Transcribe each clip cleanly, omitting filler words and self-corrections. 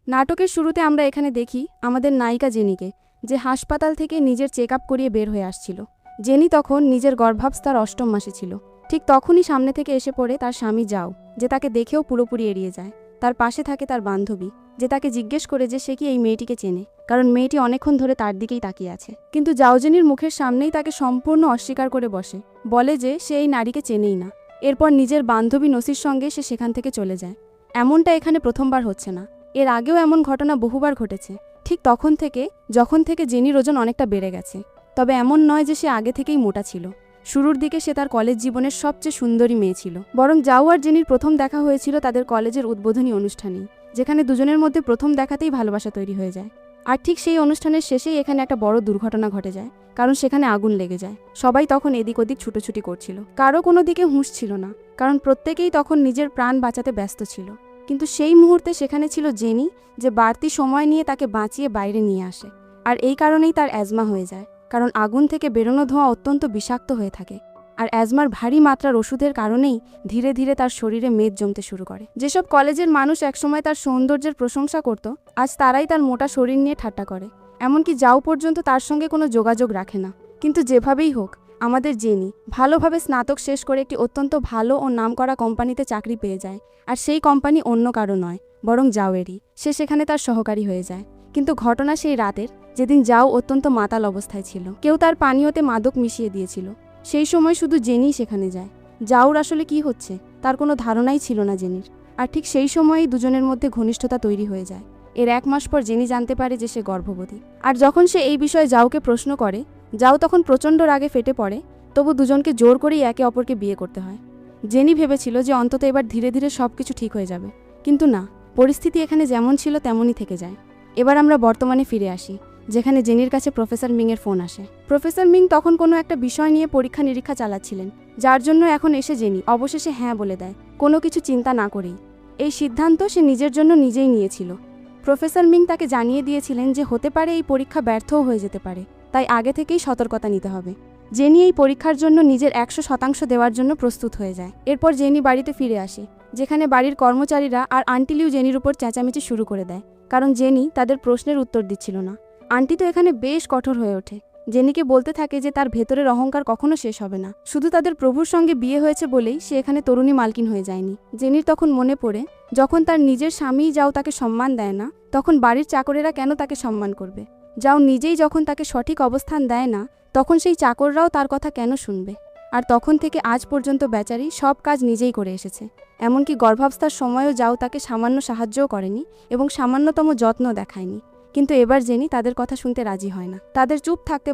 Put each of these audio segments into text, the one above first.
নাটকের শুরুতে আমরা এখানে দেখি আমাদের নায়িকা জেনিকে, যে হাসপাতাল থেকে নিজের চেক আপ করিয়ে বের হয়ে আসছিল। জেনি তখন নিজের গর্ভাবস্থার ৮ম মাসে ছিল। ঠিক তখনই সামনে থেকে এসে পড়ে তার স্বামী যাও, যে তাকে দেখেও পুরোপুরি এড়িয়ে যায়। তার পাশে থাকে তার বান্ধবী, যে তাকে জিজ্ঞেস করে যে সে কি এই মেয়েটিকে চেনে, কারণ মেয়েটি অনেকক্ষণ ধরে তার দিকেই তাকিয়ে আছে। কিন্তু যাও জেনির মুখের সামনেই তাকে সম্পূর্ণ অস্বীকার করে বসে, বলে যে সে এই নারীকে চেনেই না। এরপর নিজের বান্ধবী নসির সঙ্গে সে সেখান থেকে চলে যায়। এমনটা এখানে প্রথমবার হচ্ছে না, এর আগেও এমন ঘটনা বহুবার ঘটেছে। ঠিক যখন থেকে জেনির ওজন অনেকটা বেড়ে গেছে। তবে এমন নয় যে সে আগে থেকেই মোটা ছিল। শুরুর দিকে সে তার কলেজ জীবনের সবচেয়ে সুন্দরী মেয়ে ছিল। বরং যাও আর জেনির প্রথম দেখা হয়েছিল তাদের কলেজের উদ্বোধনী অনুষ্ঠানেই, যেখানে দুজনের মধ্যে প্রথম দেখাতেই ভালোবাসা তৈরি হয়ে যায়। আর ঠিক সেই অনুষ্ঠানের শেষেই এখানে একটা বড় দুর্ঘটনা ঘটে যায়, কারণ সেখানে আগুন লেগে যায়। সবাই তখন এদিক ওদিক ছুটোছুটি করছিল, কারো কোনো দিকে হুঁশ ছিল না, কারণ প্রত্যেকেই তখন নিজের প্রাণ বাঁচাতে ব্যস্ত ছিল। কিন্তু সেই মুহূর্তে সেখানে ছিল জেনি, যে বাড়তি সময় নিয়ে তাকে বাঁচিয়ে বাইরে নিয়ে আসে। আর এই কারণেই তার অ্যাজমা হয়ে যায়, কারণ আগুন থেকে বেরোনো ধোঁয়া অত্যন্ত বিষাক্ত হয়ে থাকে। আর অ্যাজমার ভারী মাত্রার ওষুধের কারণেই ধীরে ধীরে তার শরীরে মেদ জমতে শুরু করে। যেসব কলেজের মানুষ একসময় তার সৌন্দর্যের প্রশংসা করত, আজ তারাই তার মোটা শরীর নিয়ে ঠাট্টা করে। এমনকি যাও পর্যন্ত তার সঙ্গে কোনো যোগাযোগ রাখে না। কিন্তু যেভাবেই হোক, আমাদের জেনি ভালোভাবে স্নাতক শেষ করে একটি অত্যন্ত ভালো ও নামকরা কোম্পানিতে চাকরি পেয়ে যায়। আর সেই কোম্পানি অন্য কারো নয়, বরং যাওয়েরই। সে সেখানে তার সহকারী হয়ে যায়। কিন্তু ঘটনা সেই রাতের, যেদিন যাও অত্যন্ত মাতাল অবস্থায় ছিল। কেউ তার পানীয়তে মাদক মিশিয়ে দিয়েছিল। সেই সময় শুধু জেনিই সেখানে যায়। যাওর আসলে কি হচ্ছে তার কোনো ধারণাই ছিল না জেনির। আর ঠিক সেই সময়েই দুজনের মধ্যে ঘনিষ্ঠতা তৈরি হয়ে যায়। এর 1 মাস পর জেনি জানতে পারে যে সে গর্ভবতী। আর যখন সে এই বিষয়ে যাওকে প্রশ্ন করে, যাও তখন প্রচণ্ড রাগে ফেটে পড়ে। তবু দুজনকে জোর করেই একে অপরকে বিয়ে করতে হয়। জেনি ভেবেছিল যে অন্তত এবার ধীরে ধীরে সবকিছু ঠিক হয়ে যাবে, কিন্তু না, পরিস্থিতি এখানে যেমন ছিল তেমনই থেকে যায়। এবার আমরা বর্তমানে ফিরে আসি, যেখানে জেনির কাছে প্রফেসর মিংয়ের ফোন আসে। প্রফেসর মিং তখন কোনো একটা বিষয় নিয়ে পরীক্ষা নিরীক্ষা চালাচ্ছিলেন, যার জন্য এখন এসে জেনি অবশেষে হ্যাঁ বলে দেয়, কোনো কিছু চিন্তা না করেই। এই সিদ্ধান্ত সে নিজের জন্য নিজেই নিয়েছিল। প্রফেসর মিং তাকে জানিয়ে দিয়েছিলেন যে হতে পারে এই পরীক্ষা ব্যর্থও হয়ে যেতে পারে, তাই আগে থেকেই সতর্কতা নিতে হবে। জেনি এই পরীক্ষার জন্য নিজের 100% দেওয়ার জন্য প্রস্তুত হয়ে যায়। এরপর জেনি বাড়িতে ফিরে আসে, যেখানে বাড়ির কর্মচারীরা আর আন্টি লিউ জেনির উপর চেঁচামেচি শুরু করে দেয়, কারণ জেনি তাদের প্রশ্নের উত্তর দিচ্ছিল না। আন্টি তো এখানে বেশ কঠোর হয়ে ওঠে, জেনিকে বলতে থাকে যে তার ভেতরের অহংকার কখনো শেষ হবে না। শুধু তাদের প্রভুর সঙ্গে বিয়ে হয়েছে বলেই সে এখানে তরুণী মালকিন হয়ে যায়নি। জেনির তখন মনে পড়ে, যখন তার নিজের স্বামীই যাও তাকে সম্মান দেয় না, তখন বাড়ির চাকরেরা কেন তাকে সম্মান করবে? যাও নিজেই যখন তাকে সঠিক অবস্থান দেয় না, তখন সেই চাকররাও তার কথা কেন শুনবে? আর তখন থেকে আজ পর্যন্ত বেচারি সব কাজ নিজেই করে এসেছে। এমনকি গর্ভাবস্থার সময়ও যাও তাকে সামান্য সাহায্যও করেনি এবং সামান্যতম যত্ন দেখায়নি। কিন্তু এবার জেনি তাদের কথা শুনতে রাজি হয় না। তাদের চুপ থাকতে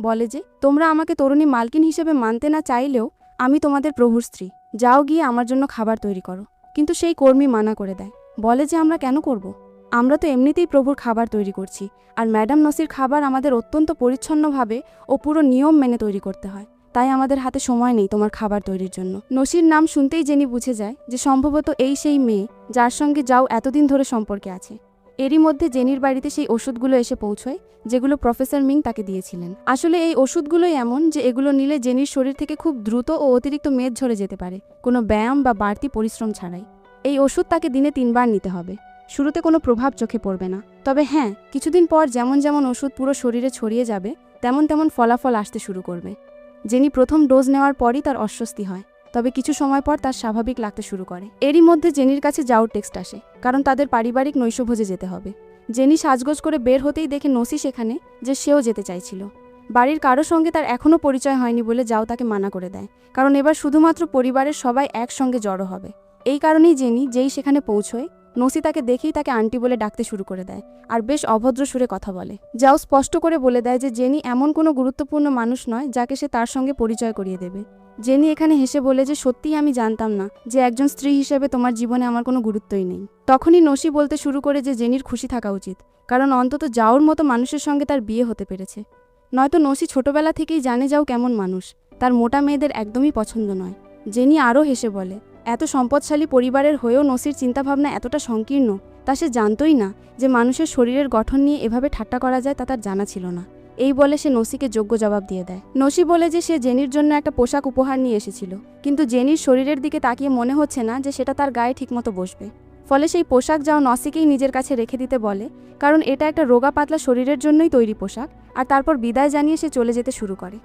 বলে যে তোমরা আমাকে তরুণী মালকিন হিসেবে মানতে না চাইলেও আমি তোমাদের প্রভুর স্ত্রী, যাও গিয়ে আমার জন্য খাবার তৈরি করো। কিন্তু সেই কর্মী মানা করে দেয়, বলে যে আমরা কেন করব? আমরা তো এমনিতেই প্রভুর খাবার তৈরি করছি, আর ম্যাডাম নসির খাবার আমাদের অত্যন্ত পরিচ্ছন্নভাবে ও পুরো নিয়ম মেনে তৈরি করতে হয়, তাই আমাদের হাতে সময় নেই তোমার খাবার তৈরির জন্য। নসির নাম শুনতেই জেনি বুঝে যায় যে সম্ভবত এই সেই মেয়ে যার সঙ্গে যাও এতদিন ধরে সম্পর্কে আছে। এরই মধ্যে জেনির বাড়িতে সেই ওষুধগুলো এসে পৌঁছয়, যেগুলো প্রফেসর মিং তাকে দিয়েছিলেন। আসলে এই ওষুধগুলোই এমন যে এগুলো নিলে জেনির শরীর থেকে খুব দ্রুত ও অতিরিক্ত মেদ ঝরে যেতে পারে, কোনো ব্যায়াম বা বাড়তি পরিশ্রম ছাড়াই। এই ওষুধ তাকে দিনে 3 বার নিতে হবে। শুরুতে কোনো প্রভাব চোখে পড়বে না, তবে হ্যাঁ, কিছুদিন পর যেমন যেমন ওষুধ পুরো শরীরে ছড়িয়ে যাবে, তেমন তেমন ফলাফল আসতে শুরু করবে। জেনি প্রথম ডোজ নেওয়ার পরই তার অস্বস্তি হয়, তবে কিছু সময় পর তার স্বাভাবিক লাগতে শুরু করে। এরই মধ্যে জেনির কাছে যাওয়ার টেক্সট আসে, কারণ তাদের পারিবারিক নৈশভোজে যেতে হবে। জেনি সাজগোজ করে বের হতেই দেখে নসি সেখানে, যে সেও যেতে চাইছিল। বাড়ির কারো সঙ্গে তার এখনও পরিচয় হয়নি বলে যাও তাকে মানা করে দেয়, কারণ এবার শুধুমাত্র পরিবারের সবাই একসঙ্গে জড়ো হবে। এই কারণেই জেনি যেই সেখানে পৌঁছয়, নসি তাকে দেখেই তাকে আন্টি বলে ডাকতে শুরু করে দেয়, আর বেশ অভদ্র সুরে কথা বলে। যাও স্পষ্ট করে বলে দেয় যে জেনি এমন কোনো গুরুত্বপূর্ণ মানুষ নয় যাকে সে তার সঙ্গে পরিচয় করিয়ে দেবে। জেনি এখানে হেসে বলে যে সত্যিই আমি জানতাম না যে একজন স্ত্রী হিসেবে তোমার জীবনে আমার কোনো গুরুত্বই নেই। তখনই নসি বলতে শুরু করে যে জেনির খুশি থাকা উচিত, কারণ অন্তত যাওর মতো মানুষের সঙ্গে তার বিয়ে হতে পেরেছে। নয়তো নসি ছোটবেলা থেকেই জানে যাও কেমন মানুষ, তার মোটা মেয়েদের একদমই পছন্দ নয়। জেনি আরও হেসে বলে, এত সম্পদশালী পরিবারের হয়েও নসির চিন্তাভাবনা এতটা সংকীর্ণ, তা সে জানতই না যে মানুষের শরীরের গঠন নিয়ে এভাবে ঠাট্টা করা যায়, তা তার জানা ছিল না। এই বলে সে নসিকে যোগ্য জবাব দিয়ে দেয়। নসি বলে যে সে জেনির জন্য একটা পোশাক উপহার নিয়ে এসেছিল, কিন্তু জেনির শরীরের দিকে তাকিয়ে মনে হচ্ছে না যে সেটা তার গায়ে ঠিকমতো বসবে। ফলে সেই পোশাক যাও নসিকেই নিজের কাছে রেখে দিতে বলে, কারণ এটা একটা রোগা পাতলা শরীরের জন্যই তৈরি পোশাক। আর তারপর বিদায় জানিয়ে সে চলে যেতে শুরু করে।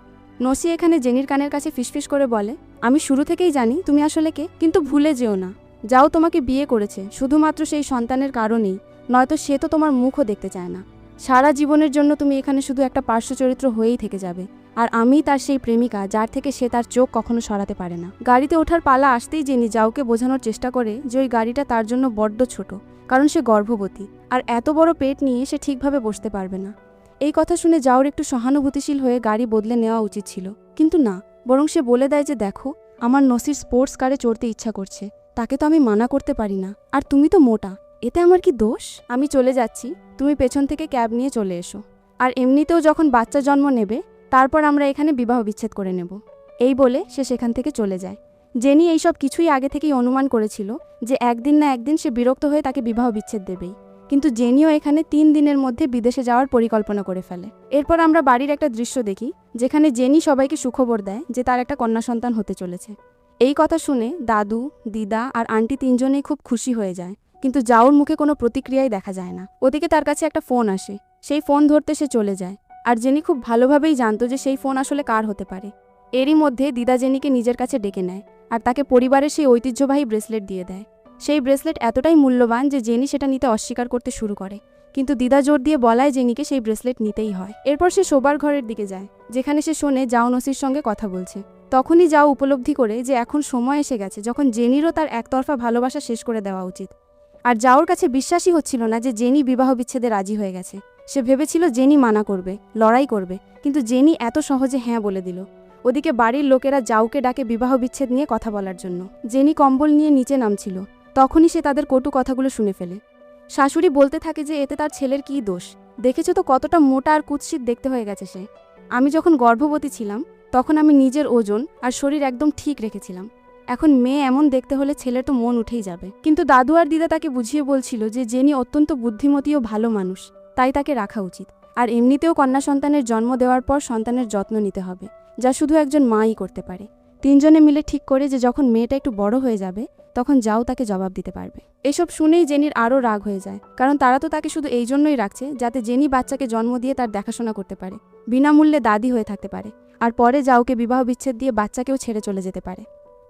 নসি এখানে জেনির কানের কাছে ফিসফিস করে বলে, আমি শুরু থেকেই জানি তুমি আসলে কে, কিন্তু ভুলে যেও না, যাও তোমাকে বিয়ে করেছে শুধুমাত্র সেই সন্তানের কারণেই, নয়তো সে তো তোমার মুখও দেখতে চায় না। সারা জীবনের জন্য তুমি এখানে শুধু একটা পার্শ্ব চরিত্র হয়েই থেকে যাবে, আর আমি তার সেই প্রেমিকা যার থেকে সে তার চোখ কখনো সরাতে পারে না। গাড়িতে ওঠার পালা আসতেই জেনি যাওকে বোঝানোর চেষ্টা করে যে ওই গাড়িটা তার জন্য বড্ড ছোট, কারণ সে গর্ভবতী, আর এত বড় পেট নিয়ে সে ঠিকভাবে বসতে পারবে না। এই কথা শুনে যাওর একটু সহানুভূতিশীল হয়ে গাড়ি বদলে নেওয়া উচিত ছিল, কিন্তু না, বরং সে বলে দেয় যে দেখো, আমার নসির স্পোর্টস কারে চড়তে ইচ্ছা করছে, তাকে তো আমি মানা করতে পারি না, আর তুমি তো মোটা, এতে আমার কি দোষ? আমি চলে যাচ্ছি, তুমি পেছন থেকে ক্যাব নিয়ে চলে এসো, আর এমনিতেও যখন বাচ্চা জন্ম নেবে তারপর আমরা এখানে বিবাহ বিচ্ছেদ করে নেব। এই বলে সে সেখান থেকে চলে যায়। জেনি এইসব কিছুই আগে থেকেই অনুমান করেছিল যে একদিন না একদিন সে বিরক্ত হয়ে তাকে বিবাহ বিচ্ছেদ দেবেই, কিন্তু জেনিও এখানে 3 দিনের মধ্যে বিদেশে যাওয়ার পরিকল্পনা করে ফেলে। এরপর আমরা বাড়ির একটা দৃশ্য দেখি যেখানে জেনি সবাইকে সুখবর দেয় যে তার একটা কন্যা সন্তান হতে চলেছে। এই কথা শুনে দাদু, দিদা আর আন্টি 3জনেই খুব খুশি হয়ে যায়, কিন্তু যাওর মুখে কোনো প্রতিক্রিয়াই দেখা যায় না। ওদিকে তার কাছে একটা ফোন আসে, সেই ফোন ধরতে সে চলে যায়, আর জেনি খুব ভালোভাবেই জানতো যে সেই ফোন আসলে কার হতে পারে। এরই মধ্যে দিদা জেনিকে নিজের কাছে ডেকে নেয় আর তাকে পরিবারের সেই ঐতিহ্যবাহী ব্রেসলেট দিয়ে দেয়। সেই ব্রেসলেট এতটাই মূল্যবান যে জেনি সেটা নিতে অস্বীকার করতে শুরু করে, কিন্তু দিদা জোর দিয়ে বলায় জেনিকে সেই ব্রেসলেট নিতেই হয়। এরপর সে শোবার ঘরের দিকে যায়, যেখানে সে শোনে যাও নসির সঙ্গে কথা বলছে। তখনই যাও উপলব্ধি করে যে এখন সময় এসে গেছে যখন জেনিরও তার একতরফা ভালোবাসা শেষ করে দেওয়া উচিত। আর যাওর কাছে বিশ্বাসই হচ্ছিল না যে জেনি বিবাহ বিচ্ছেদে রাজি হয়ে গেছে। সে ভেবেছিল জেনি মানা করবে, লড়াই করবে, কিন্তু জেনি এত সহজে হ্যাঁ বলে দিল। ওদিকে বাড়ির লোকেরা যাওকে ডাকে বিবাহ বিচ্ছেদ নিয়ে কথা বলার জন্য। জেনি কম্বল নিয়ে নিচে নামছিল, তখনই সে তাদের কটু কথাগুলো শুনে ফেলে। শাশুড়ি বলতে থাকে যে এতে তার ছেলের কী দোষ, দেখেছো তো কতটা মোটা আর কুৎসিত দেখতে হয়ে গেছে সে। আমি যখন গর্ভবতী ছিলাম তখন আমি নিজের ওজন আর শরীর একদম ঠিক রেখেছিলাম, এখন মেয়ে এমন দেখতে হলে ছেলের তো মন উঠেই যাবে। কিন্তু দাদু আর দিদা তাকে বুঝিয়ে বলছিল যে জেনি অত্যন্ত বুদ্ধিমতী ও ভালো মানুষ, তাই তাকে রাখা উচিত। আর এমনিতেও কন্যা সন্তানের জন্ম দেওয়ার পর সন্তানের যত্ন নিতে হবে, যা শুধু একজন মাই করতে পারে। 3জনে মিলে ঠিক করে যে যখন মেয়েটা একটু বড় হয়ে যাবে তখন যাও তাকে জবাব দিতে পারবে। এসব শুনেই জেনির আরও রাগ হয়ে যায়, কারণ তারা তো তাকে শুধু এই জন্যই রাখছে যাতে জেনি বাচ্চাকে জন্ম দিয়ে তার দেখাশোনা করতে পারে, বিনামূল্যে দাদি হয়ে থাকতে পারে, আর পরে যাওকে বিবাহ বিচ্ছেদ দিয়ে বাচ্চাকেও ছেড়ে চলে যেতে পারে।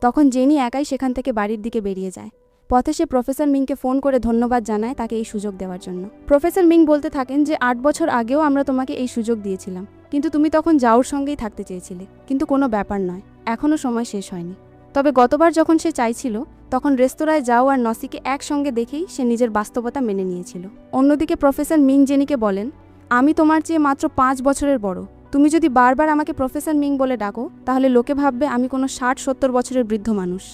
তখন জেনি একাই সেখান থেকে বাড়ির দিকে বেরিয়ে যায়। পথে সে প্রফেসর মিংকে ফোন করে ধন্যবাদ জানায় তাকে এই সুযোগ দেওয়ার জন্য। প্রফেসর মিং বলতে থাকেন যে 8 বছর আগেও আমরা তোমাকে এই সুযোগ দিয়েছিলাম, কিন্তু তুমি তখন যাওর সঙ্গেই থাকতে চেয়েছিলে, কিন্তু কোনো ব্যাপার নয়, এখনও সময় শেষ হয়নি। তবে গতবার যখন সে চাইছিল তখন রেস্তোরাঁয় যাও আর নসিকে একসঙ্গে দেখেই সে নিজের বাস্তবতা মেনে নিয়েছিল। অন্যদিকে প্রফেসর মিং জেনিকে বলেন, আমি তোমার চেয়ে মাত্র 5 বছরের বড়, তুমি যদি বারবার আমাকে প্রফেসর মিং বলে ডাকো তাহলে লোকে ভাববে আমি কোনো 60-70 বছরের বৃদ্ধ মানুষ।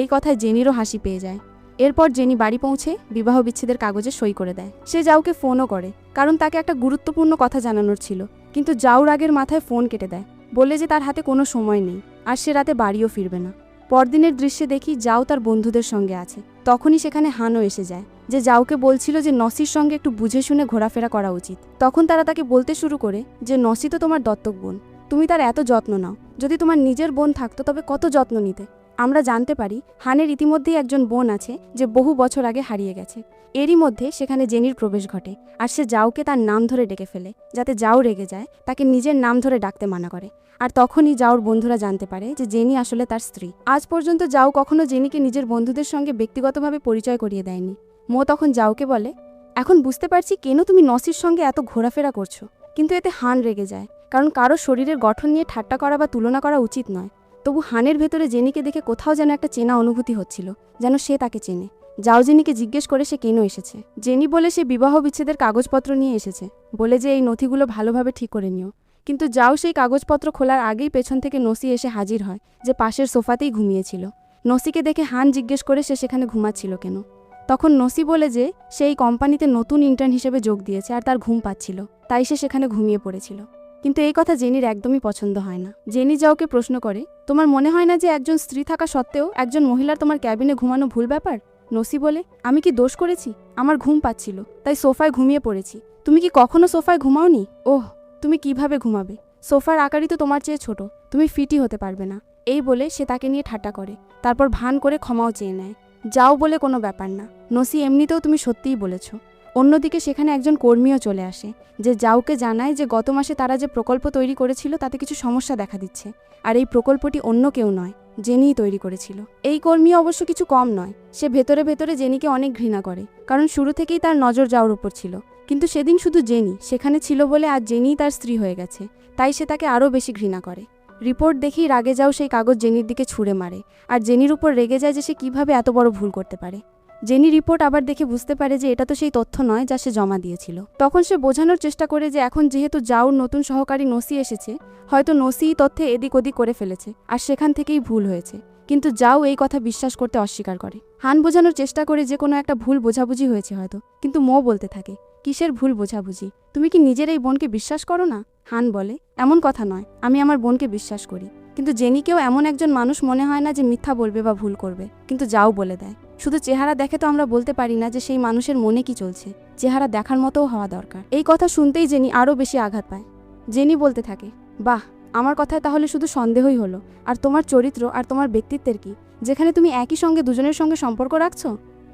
এই কথায় জেনিরও হাসি পেয়ে যায়। এরপর জেনি বাড়ি পৌঁছে বিবাহ বিচ্ছেদের কাগজে সই করে দেয়। সে যাওকে ফোনও করে, কারণ তাকে একটা গুরুত্বপূর্ণ কথা জানানোর ছিল, কিন্তু যাও রাগের মাথায় ফোন কেটে দেয়, বলে যে তার হাতে কোনো সময় নেই আর সে রাতে বাড়িও ফিরবে না। পরদিনের দৃশ্যে দেখি যাও তার বন্ধুদের সঙ্গে আছে। তখনই সেখানে হানও এসে যায়, যে যাওকে বলছিল যে নসির সঙ্গে একটু বুঝে শুনে ঘোরাফেরা করা উচিত। তখন তারা তাকে বলতে শুরু করে যে নসি তো তোমার দত্তক বোন, তুমি তার এত যত্ন নাও, যদি তোমার নিজের বোন থাকতো তবে কত যত্ন নিতে। আমরা জানতে পারি হানের ইতিমধ্যেই একজন বোন আছে যে বহু বছর আগে হারিয়ে গেছে। এরই মধ্যে সেখানে জেনির প্রবেশ ঘটে, আর সে যাওকে তার নাম ধরে ডেকে ফেলে, যাতে যাও রেগে যায়, তাকে নিজের নাম ধরে ডাকতে মানা করে। আর তখনই যাওর বন্ধুরা জানতে পারে যে জেনি আসলে তার স্ত্রী। আজ পর্যন্ত যাও কখনো জেনিকে নিজের বন্ধুদের সঙ্গে ব্যক্তিগতভাবে পরিচয় করিয়ে দেয়নি। মো তখন যাওকে বলে, এখন বুঝতে পারছি কেন তুমি নসির সঙ্গে এত ঘোরাফেরা করছো। কিন্তু এতে হান রেগে যায়, কারণ কারো শরীরের গঠন নিয়ে ঠাট্টা করা বা তুলনা করা উচিত নয়। তবু হানের ভেতরে জেনিকে দেখে কোথাও যেন একটা চেনা অনুভূতি হচ্ছিল, যেন সে তাকে চেনে। যাও জেনিকে জিজ্ঞেস করে সে কেন এসেছে। জেনি বলে সে বিবাহ বিচ্ছেদের কাগজপত্র নিয়ে এসেছে, বলে যে এই নথিগুলো ভালোভাবে ঠিক করে নিও। কিন্তু যাও সেই কাগজপত্র খোলার আগেই পেছন থেকে নসি এসে হাজির হয়, যে পাশের সোফাতেই ঘুমিয়েছিল। নসিকে দেখে হান জিজ্ঞেস করে সে সেখানে ঘুমাচ্ছিল কেন। তখন নসি বলে যে সে এই কোম্পানিতে নতুন ইন্টার্ন হিসেবে যোগ দিয়েছে আর তার ঘুম পাচ্ছিল, তাই সে সেখানে ঘুমিয়ে পড়েছিল। কিন্তু এই কথা জেনির একদমই পছন্দ হয় না। জেনি যাওকে প্রশ্ন করে, তোমার মনে হয় না যে একজন স্ত্রী থাকা সত্ত্বেও একজন মহিলার তোমার ক্যাবিনে ঘুমানো ভুল ব্যাপার? নসি বলে, আমি কি দোষ করেছি? আমার ঘুম পাচ্ছিল, তাই সোফায় ঘুমিয়ে পড়েছি। তুমি কি কখনো সোফায় ঘুমাওনি? ওহ, তুমি কিভাবে ঘুমাবে? সোফার আকারই তো তোমার চেয়ে ছোট, তুমি ফিটই হতে পারবে না। এই বলে সে তাকে নিয়ে ঠাট্টা করে, তারপর ভান করে ক্ষমাও চেয়ে নেয়। যাও বলে কোনো ব্যাপার না, নসি এমনিতেও তুমি সত্যিই বলেছ। অন্যদিকে সেখানে একজন কর্মীও চলে আসে, যে যাওকে জানায় যে গত মাসে তারা যে প্রকল্প তৈরি করেছিল তাতে কিছু সমস্যা দেখা দিচ্ছে, আর এই প্রকল্পটি অন্য কেউ নয়, জেনিই তৈরি করেছিল। এই কর্মী অবশ্য কিছু কম নয়, সে ভেতরে ভেতরে জেনিকে অনেক ঘৃণা করে, কারণ শুরু থেকেই তার নজর যাওয়ার উপর ছিল। কিন্তু সেদিন শুধু জেনি সেখানে ছিল বলে আজ জেনিই তার স্ত্রী হয়ে গেছে, তাই সে তাকে আরও বেশি ঘৃণা করে। রিপোর্ট দেখেই রাগে যাও সেই কাগজ জেনির দিকে ছুঁড়ে মারে, আর জেনির উপর রেগে যায় যে সে কিভাবে এত বড় ভুল করতে পারে। জেনি রিপোর্ট আবার দেখে বুঝতে পারে যে এটা তো সেই তথ্য নয় যা সে জমা দিয়েছিল। তখন সে বোঝানোর চেষ্টা করে যে এখন যেহেতু যাওর নতুন সহকারী নসি এসেছে, হয়তো নসিই তথ্যে এদিক ওদিক করে ফেলেছে, আর সেখান থেকেই ভুল হয়েছে। কিন্তু যাও এই কথা বিশ্বাস করতে অস্বীকার করে। হান বোঝানোর চেষ্টা করে যে কোনো একটা ভুল বোঝাবুঝি হয়েছে হয়তো, কিন্তু মো বলতে থাকে, কিসের ভুল বোঝাবুঝি? তুমি কি নিজের এই বোনকে বিশ্বাস করো না? হান বলে, এমন কথা নয়, আমি আমার বোনকে বিশ্বাস করি, কিন্তু জেনিকেও এমন একজন মানুষ মনে হয় না যে মিথ্যা বলবে বা ভুল করবে। কিন্তু যাও বলে দেয়, শুধু চেহারা দেখে তো আমরা বলতে পারি না যে সেই মানুষের মনে কি চলছে, চেহারা দেখার মতোও হওয়া দরকার। এই কথা শুনতেই জেনি আরও বেশি আঘাত পায়। জেনি বলতে থাকে, বাহ, আমার কথায় তাহলে শুধু সন্দেহই হলো, আর তোমার চরিত্র আর তোমার ব্যক্তিত্বের কি, যেখানে তুমি একই সঙ্গে দুজনের সঙ্গে সম্পর্ক রাখছো?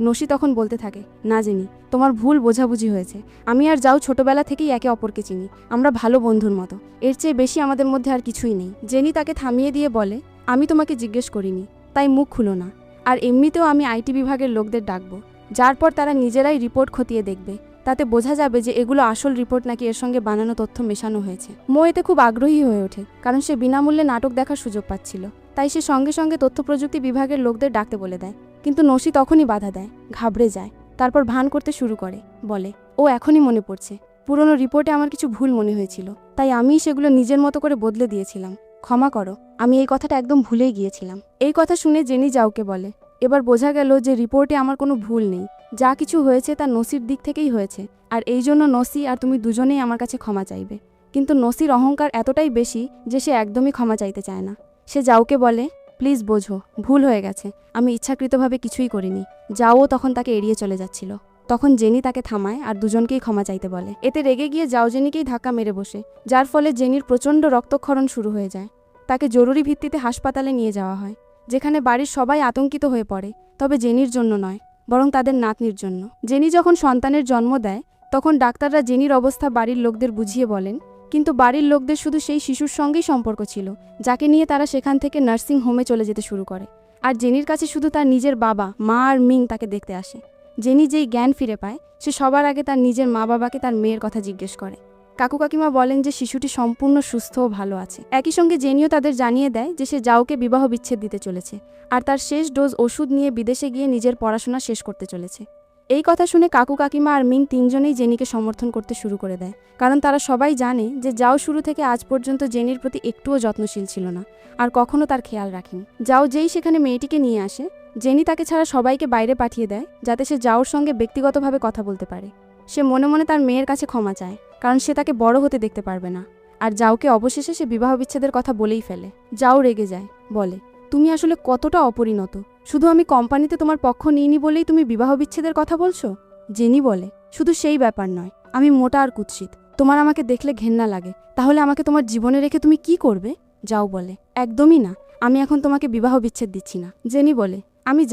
নসি তখন বলতে থাকে, না জেনি, তোমার ভুল বোঝাবুঝি হয়েছে, আমি আর যাও ছোটবেলা থেকেই একে অপরকে চিনি, আমরা ভালো বন্ধুর মতো, এর চেয়ে বেশি আমাদের মধ্যে আর কিছুই নেই। জেনি তাকে থামিয়ে দিয়ে বলে, আমি তোমাকে জিজ্ঞেস করিনি, তাই মুখ খুলো না, আর এমনিতেও আমি আইটি বিভাগের লোকদের ডাকবো, যার পর তারা নিজেরাই রিপোর্ট খতিয়ে দেখবে, তাতে বোঝা যাবে যে এগুলো আসল রিপোর্ট নাকি এর সঙ্গে বানানো তথ্য মেশানো হয়েছে। মো এতে খুব আগ্রহী হয়ে ওঠে, কারণ সে বিনামূল্যে নাটক দেখার সুযোগ পাচ্ছিল, তাই সে সঙ্গে সঙ্গে তথ্য প্রযুক্তি বিভাগের লোকদের ডাকতে বলে দেয়। কিন্তু নসি তখনই বাধা দেয়, ঘাবড়ে যায়, তারপর ভান করতে শুরু করে, বলে, ও এখনই মনে পড়ছে, পুরনো রিপোর্টে আমার কিছু ভুল মনে হয়েছিল, তাই আমিই সেগুলো নিজের মতো করে বদলে দিয়েছিলাম, ক্ষমা করো, আমি এই কথাটা একদম ভুলেই গিয়েছিলাম। এই কথা শুনে জেনি যাওকে বলে, এবার বোঝা গেল যে রিপোর্টে আমার কোনো ভুল নেই, যা কিছু হয়েছে তা নসির দিক থেকেই হয়েছে, আর এই জন্য নসি আর তুমি দুজনেই আমার কাছে ক্ষমা চাইবে। কিন্তু নসির অহংকার এতটাই বেশি যে সে একদমই ক্ষমা চাইতে চায় না। সে যাওকে বলে, প্লিজ বোঝো, ভুল হয়ে গেছে, আমি ইচ্ছাকৃতভাবে কিছুই করিনি। যাও তখন তাকে এড়িয়ে চলে যাচ্ছিল, তখন জেনি তাকে থামায় আর দুজনকেই ক্ষমা চাইতে বলে। এতে রেগে গিয়ে যাও জেনিকেই ধাক্কা মেরে বসে, যার ফলে জেনির প্রচণ্ড রক্তক্ষরণ শুরু হয়ে যায়। তাকে জরুরি ভিত্তিতে হাসপাতালে নিয়ে যাওয়া হয়, যেখানে বাড়ির সবাই আতঙ্কিত হয়ে পড়ে, তবে জেনির জন্য নয়, বরং তাদের নাতনির জন্য। জেনি যখন সন্তানের জন্ম দেয়, তখন ডাক্তাররা জেনির অবস্থা বাড়ির লোকদের বুঝিয়ে বলেন, কিন্তু বাড়ির লোকদের শুধু সেই শিশুর সঙ্গেই সম্পর্ক ছিল, যাকে নিয়ে তারা সেখান থেকে নার্সিং হোমে চলে যেতে শুরু করে, আর জেনির কাছে শুধু তার নিজের বাবা, মা আর মিং তাকে দেখতে আসে। জেনি যেই জ্ঞান ফিরে পায়, সে সবার আগে তার নিজের মা বাবাকে তার মেয়ের কথা জিজ্ঞেস করে। কাকু কাকিমা বলেন যে শিশুটি সম্পূর্ণ সুস্থ ও ভালো আছে। একই সঙ্গে জেনিও তাদের জানিয়ে দেয় যে সে যাওকে বিবাহ বিচ্ছেদ দিতে চলেছে, আর তার শেষ ডোজ ওষুধ নিয়ে বিদেশে গিয়ে নিজের পড়াশোনা শেষ করতে চলেছে। এই কথা শুনে কাকু কাকিমা আর মিং তিনজনেই জেনিকে সমর্থন করতে শুরু করে দেয়, কারণ তারা সবাই জানে যে যাও শুরু থেকে আজ পর্যন্ত জেনির প্রতি একটুও যত্নশীল ছিল না, আর কখনো তার খেয়াল রাখেনি। যাও যেই সেখানে মেয়েটিকে নিয়ে আসে, জেনি তাকে ছাড়া সবাইকে বাইরে পাঠিয়ে দেয়, যাতে সে যাওর সঙ্গে ব্যক্তিগতভাবে কথা বলতে পারে। সে মনে মনে তার মেয়ের কাছে ক্ষমা চায়, কারণ সে তাকে বড় হতে দেখতে পারবে না, আর যাওকে অবশেষে সে বিবাহ বিচ্ছেদের কথা বলেই ফেলে। যাও রেগে যায়, বলে, তুমি আসলে কতটা অপরিণত, শুধু আমি কোম্পানিতে তোমার পক্ষ নিইনি বলেই তুমি বিবাহ বিচ্ছেদের কথা বলছো? জেনি বলে, শুধু সেই ব্যাপার নয়, আমি মোটা আর কুৎসিত, তোমার আমাকে দেখলে ঘেন্না লাগে, তাহলে আমাকে তোমার জীবনে রেখে তুমি কি করবে? যাও বলে, একদমই না, আমি এখন তোমাকে বিবাহ বিচ্ছেদ দিচ্ছি না। জেনি বলে, আমি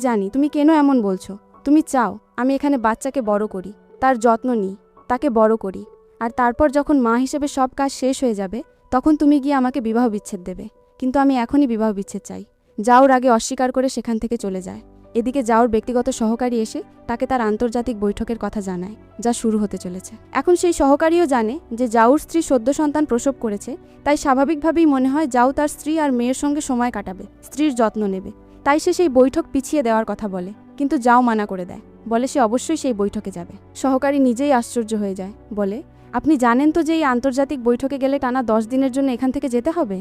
জানি তুমি কেন এমন বলছো, তুমি চাও আমি এখানে বাচ্চাকে বড় করি, তার যত্ন নিই, তাকে বড় করি, আর তারপর যখন মা হিসেবে সব কাজ শেষ হয়ে যাবে, তখন তুমি গিয়ে আমাকে বিবাহ বিচ্ছেদ দেবে, কিন্তু আমি এখনই বিবাহ বিচ্ছেদ চাই। যাওর আগে অস্বীকার করে সেখান থেকে চলে যায়। এদিকে যাওর ব্যক্তিগত সহকারী এসে তাকে তার আন্তর্জাতিক বৈঠকের কথা জানায়, যা শুরু হতে চলেছে। এখন সেই সহকারীও জানে যে যাওর স্ত্রী সদ্য সন্তান প্রসব করেছে, তাই স্বাভাবিকভাবেই মনে হয় যাও তার স্ত্রী আর মেয়ের সঙ্গে সময় কাটাবে, স্ত্রীর যত্ন নেবে, তাই সে সেই বৈঠক পিছিয়ে দেওয়ার কথা বলে, কিন্তু যাও মানা করে দেয়, বলে সে অবশ্যই সেই বৈঠকে যাবে। সহকারী নিজেই আশ্চর্য হয়ে যায়, বলে, আপনি জানেন তো যে এই আন্তর্জাতিক বৈঠকে গেলে টানা 10 দিনের জন্য এখান থেকে যেতে হবে?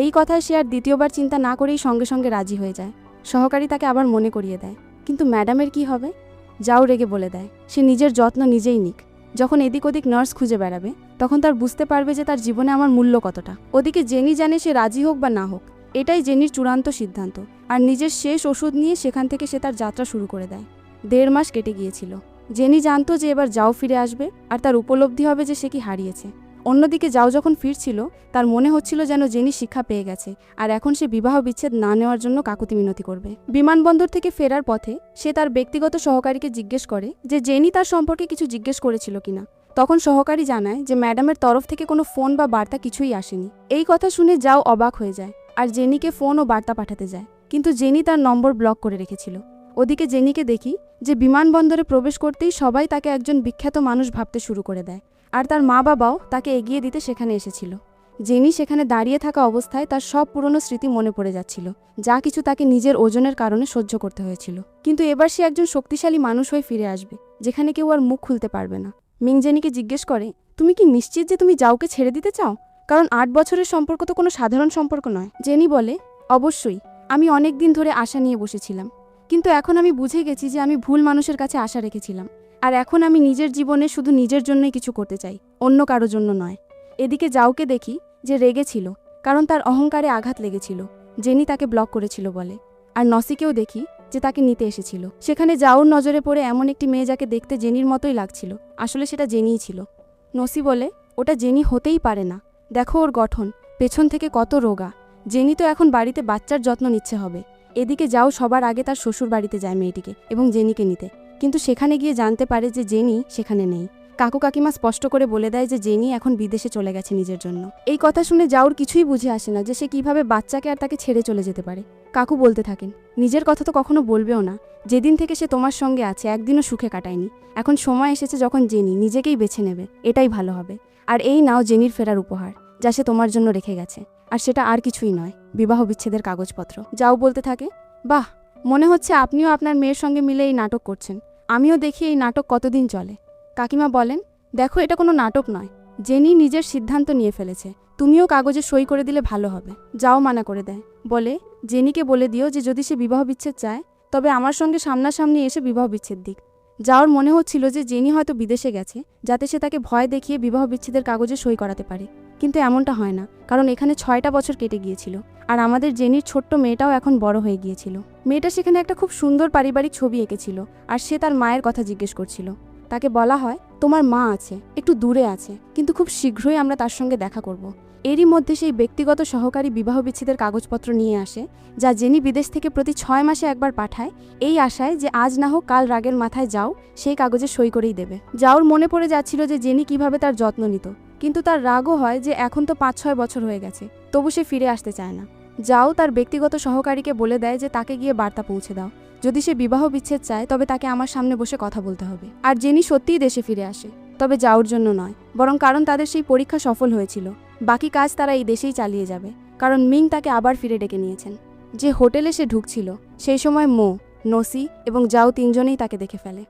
এই কথায় সে আর দ্বিতীয়বার চিন্তা না করেই সঙ্গে সঙ্গে রাজি হয়ে যায়। সহকারী তাকে আবার মনে করিয়ে দেয়, কিন্তু ম্যাডামের কি হবে? যাও রেগে বলে দেয়, সে নিজের যত্ন নিজেই নিক, যখন এদিক ওদিক নার্স খুঁজে বেড়াবে, তখন তার বুঝতে পারবে যে তার জীবনে আমার মূল্য কতটা। ওদিকে জেনি জানে সে রাজি হোক বা না হোক, এটাই জেনির চূড়ান্ত সিদ্ধান্ত, আর নিজের শেষ ওষুধ নিয়ে সেখান থেকে সে তার যাত্রা শুরু করে দেয়। 1.5 মাস কেটে গিয়েছিল। জেনি জানতো যে এবার যাও ফিরে আসবে, আর তার উপলব্ধি হবে যে সে কি হারিয়েছে, অন্যদিকে যাও যখন ফিরছিল তার মনে হচ্ছিল যেন জেনি শিক্ষা পেয়ে গেছে আর এখন সে বিবাহ বিচ্ছেদ না নেওয়ার জন্য কাকুতি মিনতি করবে। বিমানবন্দর থেকে ফেরার পথে সে তার ব্যক্তিগত সহকারীকে জিজ্ঞেস করে যে জেনি তার সম্পর্কে কিছু জিজ্ঞেস করেছিল কিনা। তখন সহকারী জানায় যে ম্যাডামের তরফ থেকে কোনো ফোন বা বার্তা কিছুই আসেনি। এই কথা শুনে যাও অবাক হয়ে যায় আর জেনিকে ফোন ও বার্তা পাঠাতে যায়, কিন্তু জেনি তার নম্বর ব্লক করে রেখেছিল। ওদিকে জেনিকে দেখি যে বিমানবন্দরে প্রবেশ করতেই সবাই তাকে একজন বিখ্যাত মানুষ ভাবতে শুরু করে দেয় আর তার মা বাবাও তাকে এগিয়ে দিতে সেখানে এসেছিল। জেনি সেখানে দাঁড়িয়ে থাকা অবস্থায় তার সব পুরনো স্মৃতি মনে পড়ে যাচ্ছিল, যা কিছু তাকে নিজের ওজনের কারণে সহ্য করতে হয়েছিল। কিন্তু এবার সে একজন শক্তিশালী মানুষ হয়ে ফিরে আসবে, যেখানে কেউ আর মুখ খুলতে পারবে না। মিং জেনিকে জিজ্ঞেস করে, তুমি কি নিশ্চিত যে তুমি যাওকে ছেড়ে দিতে চাও? কারণ 8 বছরের সম্পর্ক তো কোনো সাধারণ সম্পর্ক নয়। জেনি বলে, অবশ্যই, আমি অনেক দিন ধরে আশা নিয়ে বসেছিলাম, কিন্তু এখন আমি বুঝে গেছি যে আমি ভুল মানুষের কাছে আশা রেখেছিলাম। আর এখন আমি নিজের জীবনে শুধু নিজের জন্যই কিছু করতে চাই, অন্য কারো জন্য নয়। এদিকে যাওকে দেখি যে রেগেছিল, কারণ তার অহংকারে আঘাত লেগেছিল। জেনি তাকে ব্লক করেছিল বলে। আর নসিকেও দেখি যে তাকে নিতে এসেছিল। সেখানে যাওর নজরে পড়ে এমন একটি মেয়ে যাকে দেখতে জেনির মতোই লাগছিল, আসলে সেটা জেনিই ছিল। নসি বলে, ওটা জেনি হতেই পারে না, দেখো ওর গঠন, পেছন থেকে কত রোগা। জেনি তো এখন বাড়িতে বাচ্চার যত্ন নিচ্ছে হবে। এদিকে যাও সবার আগে তার শ্বশুর বাড়িতে যায় মেয়েটিকে এবং জেনিকে নিতে, কিন্তু সেখানে গিয়ে জানতে পারে যে জেনি সেখানে নেই। কাকু কাকিমা স্পষ্ট করে বলে দেয় যে জেনি এখন বিদেশে চলে গেছে নিজের জন্য। এই কথা শুনে যাওর কিছুই বুঝে আসে না যে সে কিভাবে বাচ্চাকে আর তাকে ছেড়ে চলে যেতে পারে। কাকু বলতে থাকেন, নিজের কথা তো কখনো বলবেও না, যেদিন থেকে সে তোমার সঙ্গে আছে একদিনও সুখে কাটায়নি। এখন সময় এসেছে যখন জেনি নিজেকেই বেছে নেবে, এটাই ভালো হবে। আর এই নাও জেনির ফেরার উপহার, যা সে তোমার জন্য রেখে গেছে। আর সেটা আর কিছুই নয়, বিবাহ বিচ্ছেদের কাগজপত্র। যাও বলতে থাকে, বাহ, মনে হচ্ছে আপনিও আপনার মেয়ের সঙ্গে মিলে এই নাটক করছেন। আমিও দেখি এই নাটক কতদিন চলে। কাকিমা বলেন, দেখো এটা কোনো নাটক নয়, জেনি নিজের সিদ্ধান্ত নিয়ে ফেলেছে, তুমিও কাগজে সই করে দিলে ভালো হবে। যাও মানা করে দেয়, বলে জেনিকে বলে দিও যে যদি সে বিবাহ বিচ্ছেদ চায় তবে আমার সঙ্গে সামনাসামনি এসে বিবাহ বিচ্ছেদ দিক। যাওর মনে হচ্ছিল যে জেনি হয়তো বিদেশে গেছে, যাতে সে তাকে ভয় দেখিয়ে বিবাহ বিচ্ছেদের কাগজে সই করাতে পারে। কিন্তু এমনটা হয় না, কারণ এখানে 6টা বছর কেটে গিয়েছিল আর আমাদের জেনির ছোট্ট মেয়েটাও এখন বড় হয়ে গিয়েছিল। মেয়েটা সেখানে একটা খুব সুন্দর পারিবারিক ছবি এঁকেছিল আর সে তার মায়ের কথা জিজ্ঞেস করছিল। তাকে বলা হয়, তোমার মা আছে, একটু দূরে আছে, কিন্তু খুব শীঘ্রই আমরা তার সঙ্গে দেখা করব। এরই মধ্যে সেই ব্যক্তিগত সহকারী বিবাহ বিচ্ছেদের কাগজপত্র নিয়ে আসে, যা জেনি বিদেশ থেকে প্রতি 6 মাসে একবার পাঠায়, এই আশায় যে আজ না হোক কাল রাগের মাথায় যাও সেই কাগজে সই করেই দেবে। যাওর মনে পড়ে যাচ্ছিল যে জেনি কিভাবে তার যত্ন নিত, কিন্তু তার রাগও হয় যে এখন তো 5-6 বছর হয়ে গেছে, তবু সে ফিরে আসতে চায় না। যাও তার ব্যক্তিগত সহকারীকে বলে দেয় যে তাকে গিয়ে বার্তা পৌঁছে দাও, যদি সে বিবাহ বিচ্ছেদ চায় তবে তাকে আমার সামনে বসে কথা বলতে হবে। আর জেনি সত্যিই দেশে ফিরে আসে, তবে যাওর জন্য নয়, বরং কারণ তাদের সেই পরীক্ষা সফল হয়েছিল। বাকি কাজ তারা এই দেশেই চালিয়ে যাবে, কারণ মিং তাকে আবার ফিরে ডেকে নিয়েছেন। যে হোটেলে সে ঢুকছিল সেই সময় মো, নসি এবং যাও তিনজনেই তাকে দেখে ফেলে।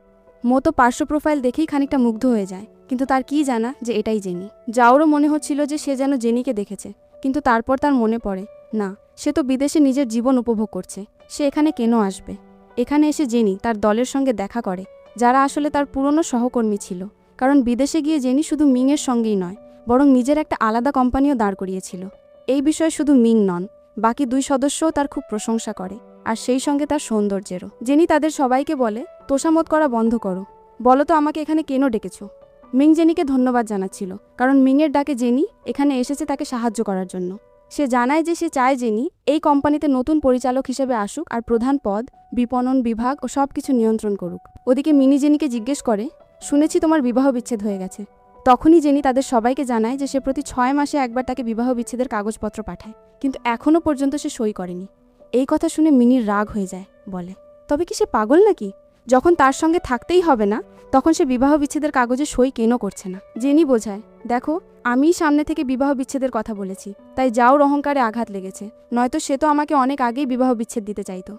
মো তো পার্শ্ব প্রোফাইল দেখেই খানিকটা মুগ্ধ হয়ে যায়, কিন্তু তার কি জানা যে এটাই জেনি। যাওরও মনে হচ্ছিল যে সে যেন জেনিকে দেখেছে, কিন্তু তারপর তার মনে পড়ে, না, সে তো বিদেশে নিজের জীবন উপভোগ করছে, সে এখানে কেন আসবে? এখানে এসে জেনি তার দলের সঙ্গে দেখা করে, যারা আসলে তার পুরনো সহকর্মী ছিল। কারণ বিদেশে গিয়ে জেনি শুধু মিংয়ের সঙ্গেই নয়, বরং নিজের একটা আলাদা কোম্পানিও দাঁড় করিয়েছিল। এই বিষয়ে শুধু মিং নন, বাকি 2 সদস্যও তার খুব প্রশংসা করে, আর সেই সঙ্গে তার সৌন্দর্যেরও। জেনি তাদের সবাইকে বলে, তোষামত করা বন্ধ করো, বলো তো আমাকে এখানে কেন ডেকেছো? মিং জেনিকে ধন্যবাদ জানাচ্ছিল, কারণ মিংয়ের ডাকে জেনি এখানে এসেছে তাকে সাহায্য করার জন্য। সে জানায় যে সে চায় জেনি এই কোম্পানিতে নতুন পরিচালক হিসেবে আসুক আর প্রধান পদ, বিপণন বিভাগ ও সব কিছু নিয়ন্ত্রণ করুক। ওদিকে মিনি জেনিকে জিজ্ঞেস করে, শুনেছি তোমার বিবাহ বিচ্ছেদ হয়ে গেছে। তখনই জেনি তাদের সবাইকে জানায় যে সে প্রতি 6 মাসে একবার তাকে বিবাহ বিচ্ছেদের কাগজপত্র পাঠায়, কিন্তু এখনও পর্যন্ত সে সই করেনি। এই কথা শুনে মিনির রাগ হয়ে যায়, বলে, তবে কি সে পাগল নাকি? যখন তার সঙ্গে থাকতেই হবে না, তখন সে বিবাহ বিচ্ছেদের কাগজে সই কেন করছে না? জেনি বোঝায়, দেখো, আমিই সামনে থেকে বিবাহ বিচ্ছেদের কথা বলেছি, তাই যাওর অহংকারে আঘাত লেগেছে, নয়তো সে তো আমাকে অনেক আগেই বিবাহ বিচ্ছেদ দিতে চাইতো।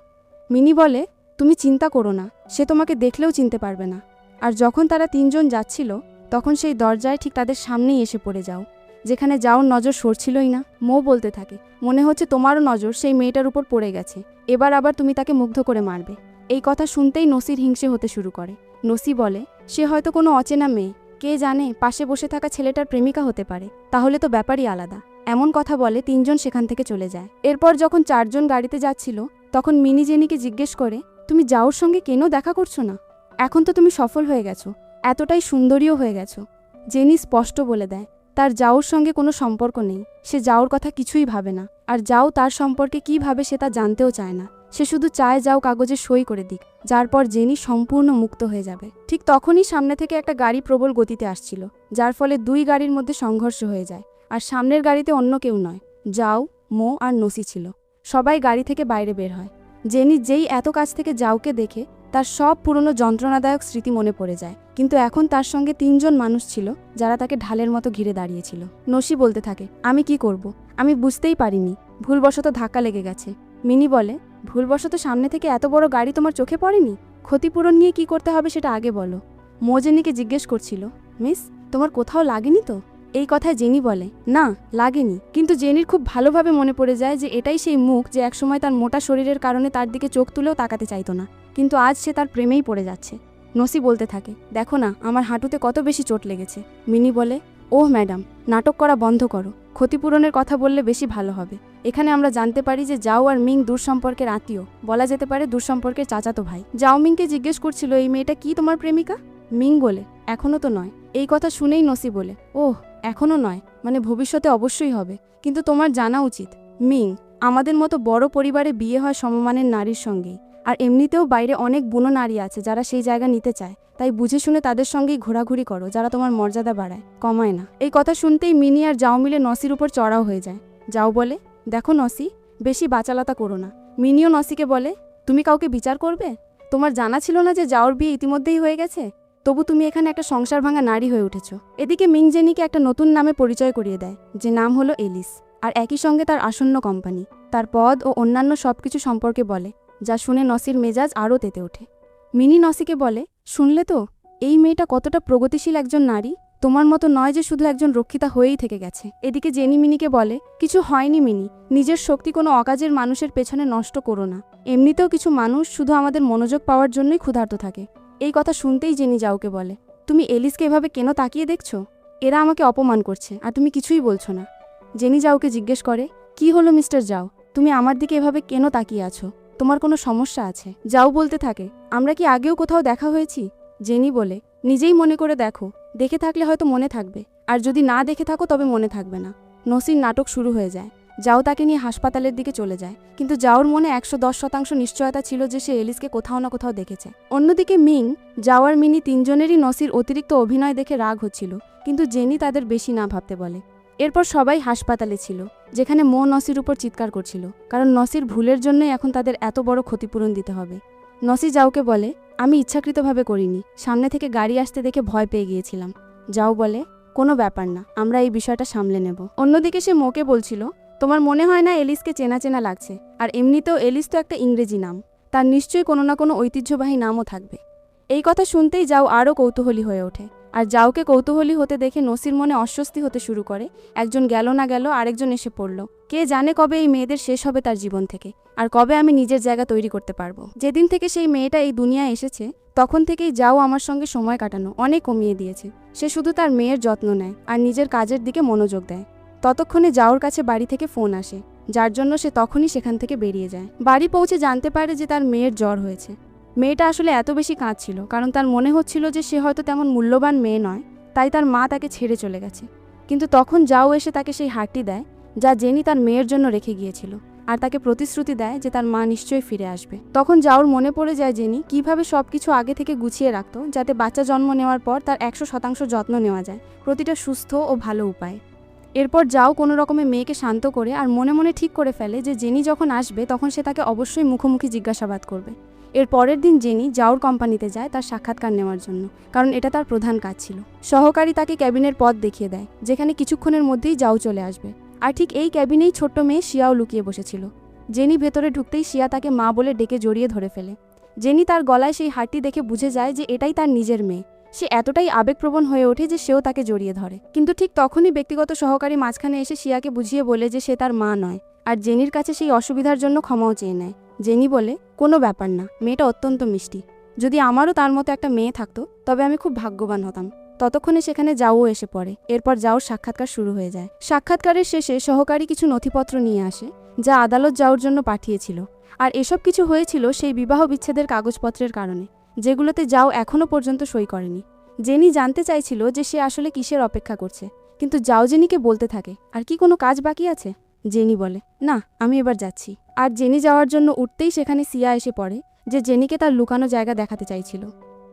মিনি বলে, তুমি চিন্তা করো না, সে তোমাকে দেখলেও চিনতে পারবে না। আর যখন তারা 3 জন যাচ্ছিল, তখন সেই দরজায় ঠিক তাদের সামনেই এসে পড়ে যাও, যেখানে যাওর নজর সরছিলই না। মো বলতে থাকে, মনে হচ্ছে তোমারও নজর সেই মেয়েটার উপর পড়ে গেছে, এবার আবার তুমি তাকে মুগ্ধ করে মারবে। এই কথা শুনতেই নসির হিংসে হতে শুরু করে। নসি বলে, সে হয়তো কোনো অচেনা মেয়ে, কে জানে পাশে বসে থাকা ছেলেটার প্রেমিকা হতে পারে, তাহলে তো ব্যাপারই আলাদা। এমন কথা বলে 3 জন সেখান থেকে চলে যায়। এরপর যখন 4 জন গাড়িতে যাচ্ছিল, তখন মিনি জেনিকে জিজ্ঞেস করে, তুমি যাওর সঙ্গে কেন দেখা করছো না? এখন তো তুমি সফল হয়ে গেছো, এতটাই সুন্দরীও হয়ে গেছো। জেনি স্পষ্ট বলে দেয়, তার জাউর সঙ্গে কোনো সম্পর্ক নেই, সে জাউর কথা কিছুই ভাবে না, আর জাউ তার সম্পর্কে কী ভাবে সে তা জানতেও চায় না। সে শুধু চায় জাউ কাগজে সই করে দিক, যার পর জেনি সম্পূর্ণ মুক্ত হয়ে যাবে। ঠিক তখনই সামনে থেকে একটা গাড়ি প্রবল গতিতে আসছিল, যার ফলে দুই গাড়ির মধ্যে সংঘর্ষ হয়ে যায়। আর সামনের গাড়িতে অন্য কেউ নয়, জাউ, মো আর নসি ছিল। সবাই গাড়ি থেকে বাইরে বের হয়। জেনি যেই এত কাছ থেকে জাউকে দেখে তার সব পুরনো যন্ত্রণাদায়ক স্মৃতি মনে পড়ে যায়, কিন্তু এখন তার সঙ্গে 3জন মানুষ ছিল যারা তাকে ঢালের মতো ঘিরে দাঁড়িয়েছিল। নসি বলতে থাকে, আমি কি করব, আমি বুঝতেই পারিনি, ভুলবশত ধাক্কা লেগে গেছে। মিনি বলে, ভুলবশত সামনে থেকে এত বড় গাড়ি তোমার চোখে পড়েনি? ক্ষতিপূরণ নিয়ে কি করতে হবে সেটা আগে বলো। মো জেনিকে জিজ্ঞেস করছিল, মিস, তোমার কোথাও লাগেনি তো? এই কথায় জেনি বলে, না লাগেনি, কিন্তু জেনির খুব ভালোভাবে মনে পড়ে যায় যে এটাই সেই মুখ যে একসময় তার মোটা শরীরের কারণে তার দিকে চোখ তুলেও তাকাতে চাইতো না, কিন্তু আজ সে তার প্রেমেই পড়ে যাচ্ছে। নসি বলতে থাকে, দেখো না আমার হাঁটুতে কত বেশি চোট লেগেছে। মিনি বলে, ওহ ম্যাডাম, নাটক করা বন্ধ করো, ক্ষতিপূরণের কথা বললে বেশি ভালো হবে। এখানে আমরা জানতে পারি যে জাও আর মিং দূর সম্পর্কের আত্মীয়, বলা যেতে পারে দূর সম্পর্কের চাচাতো ভাই। জাও মিংকে জিজ্ঞেস করছিল, এই মেয়েটা কি তোমার প্রেমিকা? মিং বলে, এখনও তো নয়। এই কথা শুনেই নসি বলে, ওহ এখনও নয়, মানে ভবিষ্যতে অবশ্যই হবে, কিন্তু তোমার জানা উচিত মিং, আমাদের মতো বড় পরিবারে বিয়ে হয় সমমানের নারীর সঙ্গেই, আর এমনিতেও বাইরে অনেক বুনো নারী আছে যারা সেই জায়গা নিতে চায়, তাই বুঝে শুনে তাদের সঙ্গেই ঘোরাঘুরি করো, যারা তোমার মর্যাদা বাড়ায়, কমায় না। এই কথা শুনতেই মিনি আর জাও মিলে নসির উপর চড়াও হয়ে যায়। জাও বলে, দেখো নসি, বেশি বাচালতা করো না। মিনিও নসিকে বলে, তুমি কাউকে বিচার করবে? তোমার জানা ছিল না যে জাওর বিয়ে ইতিমধ্যেই হয়ে গেছে? তবু তুমি এখানে একটা সংসার ভাঙা নারী হয়ে উঠেছ। এদিকে মিং জেনিকে একটা নতুন নামে পরিচয় করিয়ে দেয়, যে নাম হলো এলিস, আর একই সঙ্গে তার আসন্ন কোম্পানি, তার পদ ও অন্যান্য সবকিছু সম্পর্কে বলে, যা শুনে নসির মেজাজ আরও তেতে ওঠে। মিনি নসিকে বলে, শুনলে তো, এই মেয়েটা কতটা প্রগতিশীল একজন নারী, তোমার মতো নয় যে শুধু একজন রক্ষিতা হয়েই থেকে গেছে। এদিকে জেনি মিনিকে বলে, কিছু হয়নি মিনি, নিজের শক্তি কোনো অকাজের মানুষের পেছনে নষ্ট করো না। এমনিতেও কিছু মানুষ শুধু আমাদের মনোযোগ পাওয়ার জন্যই ক্ষুধার্ত থাকে। এই কথা শুনতেই জেনি জাওকে বলে, তুমি এলিসকে এভাবে কেন তাকিয়ে দেখছো? এরা আমাকে অপমান করছে আর তুমি কিছুই বলছো না। জেনি জাওকে জিজ্ঞেস করে, কি হলো মিস্টার জাও, তুমি আমার দিকে এভাবে কেন তাকিয়ে আছো? তোমার কোনো সমস্যা আছে? জাও বলতে থাকে, আমরা কি আগেও কোথাও দেখা হয়েছি? জেনি বলে, নিজেই মনে করে দেখো, দেখে থাকলে হয়তো মনে থাকবে, আর যদি না দেখে থাকো তবে মনে থাকবে না। নসির নাটক শুরু হয়ে যায়। জাও তাকে নিয়ে হাসপাতালের দিকে চলে যায়, কিন্তু জাওর মনে 110% নিশ্চয়তা ছিল যে সে এলিসকে কোথাও না কোথাও দেখেছে। অন্যদিকে মিং, জাও আর মিনি 3জনেরই নসির অতিরিক্ত অভিনয় দেখে রাগ হচ্ছিল, কিন্তু জেনি তাদের বেশি না ভাবতে বলে। এরপর সবাই হাসপাতালে ছিল, যেখানে মো নসির উপর চিৎকার করছিল, কারণ নসির ভুলের জন্যই এখন তাদের এত বড় ক্ষতিপূরণ দিতে হবে। নসি জাওকে বলে, আমি ইচ্ছাকৃতভাবে করিনি, সামনে থেকে গাড়ি আসতে দেখে ভয় পেয়ে গিয়েছিলাম। জাও বলে, কোনো ব্যাপার না, আমরা এই বিষয়টা সামলে নেব। অন্যদিকে সে মোকে বলছিল, তোমার মনে হয় না এলিসকে চেনা চেনা লাগছে? আর এমনিতেও এলিস তো একটা ইংরেজি নাম, তার নিশ্চয়ই কোনো না কোনো ঐতিহ্যবাহী নামও থাকবে। এই কথা শুনতেই জাও আরও কৌতূহলী হয়ে ওঠে, আর জাওকে কৌতূহলী হতে দেখে নসির মনে অস্বস্তি হতে শুরু করে। একজন গেল না গেল আরেকজন এসে পড়ল। কে জানে কবে এই মেয়েদের শেষ হবে তার জীবন থেকে, আর কবে আমি নিজের জায়গা তৈরি করতে পারবো। যেদিন থেকে সেই মেয়েটা এই দুনিয়ায় এসেছে তখন থেকেই জাও আমার সঙ্গে সময় কাটানো অনেক কমিয়ে দিয়েছে। সে শুধু তার মেয়ের যত্ন নেয় আর নিজের কাজের দিকে মনোযোগ দেয়। ততক্ষণে জাওর কাছে বাড়ি থেকে ফোন আসে, যার জন্য সে তখনই সেখান থেকে বেরিয়ে যায়। বাড়ি পৌঁছে জানতে পারে যে তার মেয়ের জ্বর হয়েছে। মেয়েটা আসলে এত বেশি কাঁদছিল কারণ তার মনে হচ্ছিল যে সে হয়তো তেমন মূল্যবান মেয়ে নয়, তাই তার মা তাকে ছেড়ে চলে গেছে। কিন্তু তখন জাও এসে তাকে সেই হারটি দেয় যা জেনি তার মেয়ের জন্য রেখে গিয়েছিল, আর তাকে প্রতিশ্রুতি দেয় যে তার মা নিশ্চয়ই ফিরে আসবে। তখন জাওর মনে পড়ে যায় জেনি কিভাবে সবকিছু আগে থেকে গুছিয়ে রাখত, যাতে বাচ্চা জন্ম নেওয়ার পর তার 100% যত্ন নেওয়া যায়, প্রতিটা সুস্থ ও ভালো উপায়ে। এরপর জাও কোনো রকমে মেয়েকে শান্ত করে আর মনে মনে ঠিক করে ফেলে যে জেনি যখন আসবে তখন সে তাকে অবশ্যই মুখোমুখি জিজ্ঞাসাবাদ করবে। এর পরের দিন জেনি জাওর কোম্পানিতে যায় তার সাক্ষাৎকার নেওয়ার জন্য, কারণ এটা তার প্রধান কাজ ছিল। সহকারী তাকে ক্যাবিনের পথ দেখিয়ে দেয়, যেখানে কিছুক্ষণের মধ্যেই জাও চলে আসবে। আর ঠিক এই ক্যাবিনেই ছোট্ট মেয়ে শিয়াও লুকিয়ে বসেছিল। জেনি ভেতরে ঢুকতেই শিয়া তাকে মা বলে ডেকে জড়িয়ে ধরে ফেলে। জেনি তার গলায় সেই হারটি দেখে বুঝে যায় যে এটাই তার নিজের মেয়ে। সে এতটাই আবেগপ্রবণ হয়ে ওঠে যে সেও তাকে জড়িয়ে ধরে, কিন্তু ঠিক তখনই ব্যক্তিগত সহকারী মাঝখানে এসে শিয়াকে বুঝিয়ে বলে যে সে তার মা নয়, আর জেনির কাছে সেই অসুবিধার জন্য ক্ষমাও চেয়ে নেয়। জেনি বলে, কোনো ব্যাপার না, মেয়েটা অত্যন্ত মিষ্টি, যদি আমারও তার মতো একটা মেয়ে থাকতো তবে আমি খুব ভাগ্যবান হতাম। ততক্ষণে সেখানে জাও এসে পড়ে। এরপর জাওর সাক্ষাৎকার শুরু হয়ে যায়। সাক্ষাৎকারের শেষে সহকারী কিছু নথিপত্র নিয়ে আসে যা আদালত জাওর জন্য পাঠিয়েছিল, আর এসব কিছু হয়েছিল সেই বিবাহ বিচ্ছেদের কাগজপত্রের কারণে, যেগুলোতে জাও এখনও পর্যন্ত সই করেনি। জেনি জানতে চাইছিল যে সে আসলে কিসের অপেক্ষা করছে, কিন্তু যাও জেনিকে বলতে থাকে, আর কি কোনো কাজ বাকি আছে? জেনি বলে, না, আমি এবার যাচ্ছি। আর জেনি যাওয়ার জন্য উঠতেই সেখানে সিয়া এসে পড়ে, যে জেনিকে তার লুকানো জায়গা দেখাতে চাইছিল।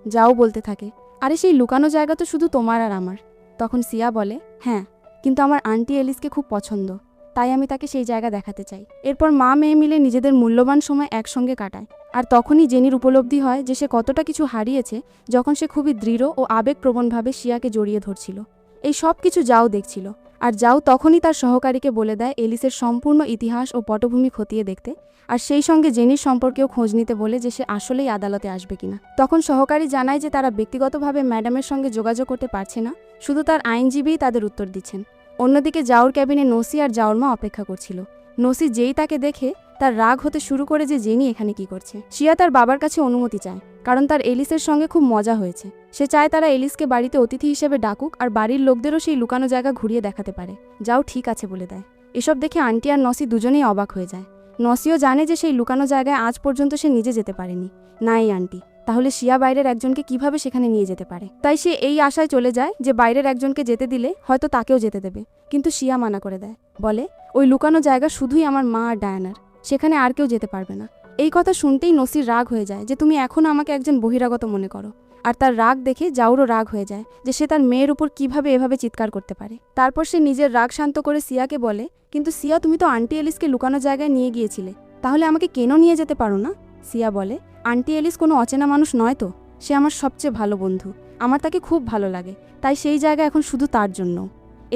যাও বলতে থাকে, আরে সেই লুকানো জায়গা তো শুধু তোমার আর আমার। তখন সিয়া বলে, হ্যাঁ, কিন্তু আমার আন্টি এলিসকে খুব পছন্দ, তাই আমি তাকে সেই জায়গা দেখাতে চাই। এরপর মা মেয়ে মিলে নিজেদের মূল্যবান সময় একসঙ্গে কাটায়। আর তখনই জেনির উপলব্ধি হয় যে সে কতটা কিছু হারিয়েছে যখন সে খুবই দৃঢ় ও আবেগপ্রবণভাবে শিয়াকে জড়িয়ে ধরছিল। এই সব কিছু যাও দেখছিল। আর যাও তখনই তার সহকারীকে বলে দেয় এলিসের সম্পূর্ণ ইতিহাস ও পটভূমি খতিয়ে দেখতে, আর সেই সঙ্গে জেনির সম্পর্কেও খোঁজ নিতে বলে যে সে আসলেই আদালতে আসবে কিনা। তখন সহকারী জানায় যে তারা ব্যক্তিগতভাবে ম্যাডামের সঙ্গে যোগাযোগ করতে পারছে না, শুধু তার আইনজীবীই তাদের উত্তর দিচ্ছেন। অন্যদিকে যাওর ক্যাবিনে নসি আর যাওর মা অপেক্ষা করছিল। নসি যেই তাকে দেখে তার রাগ হতে শুরু করে যে জেনি এখানে কি করছে। শিয়া তার বাবার কাছে অনুমতি চায়, কারণ তার এলিসের সঙ্গে খুব মজা হয়েছে। সে চায় তারা এলিসকে বাড়িতে অতিথি হিসেবে ডাকুক আর বাড়ির লোকদেরও সেই লুকানো জায়গা ঘুরিয়ে দেখাতে পারে। যাও ঠিক আছে বলে দেয়। এসব দেখে আন্টি আর নসি দুজনেই অবাক হয়ে যায়। নসিও জানে যে সেই লুকানো জায়গায় আজ পর্যন্ত সে নিজে যেতে পারেনি। না এই আন্টি, তাহলে শিয়া বাইরের একজনকে কিভাবে সেখানে নিয়ে যেতে পারে? তাই সে এই আশায় চলে যায় যে বাইরের একজনকে যেতে দিলে হয়তো তাকেও যেতে দেবে, কিন্তু শিয়া মানা করে দেয়। বলে, ওই লুকানো জায়গা শুধুই আমার মা আর ডায়ানার, সেখানে আর কেউ যেতে পারবে না। এই কথা শুনতেই নসির রাগ হয়ে যায় যে তুমি এখনও আমাকে একজন বহিরাগত মনে করো। আর তার রাগ দেখে যাওরও রাগ হয়ে যায় যে সে তার মেয়ের উপর কিভাবে এভাবে চিৎকার করতে পারে। তারপর সে নিজের রাগ শান্ত করে সিয়াকে বলে, কিন্তু সিয়া, তুমি তো আন্টি এলিসকে লুকানো জায়গায় নিয়ে গিয়েছিলে, তাহলে আমাকে কেন নিয়ে যেতে পারো না? সিয়া বলে, আন্টি এলিস কোনো অচেনা মানুষ নয় তো, সে আমার সবচেয়ে ভালো বন্ধু, আমার তাকে খুব ভালো লাগে, তাই সেই জায়গা এখন শুধু তার জন্য।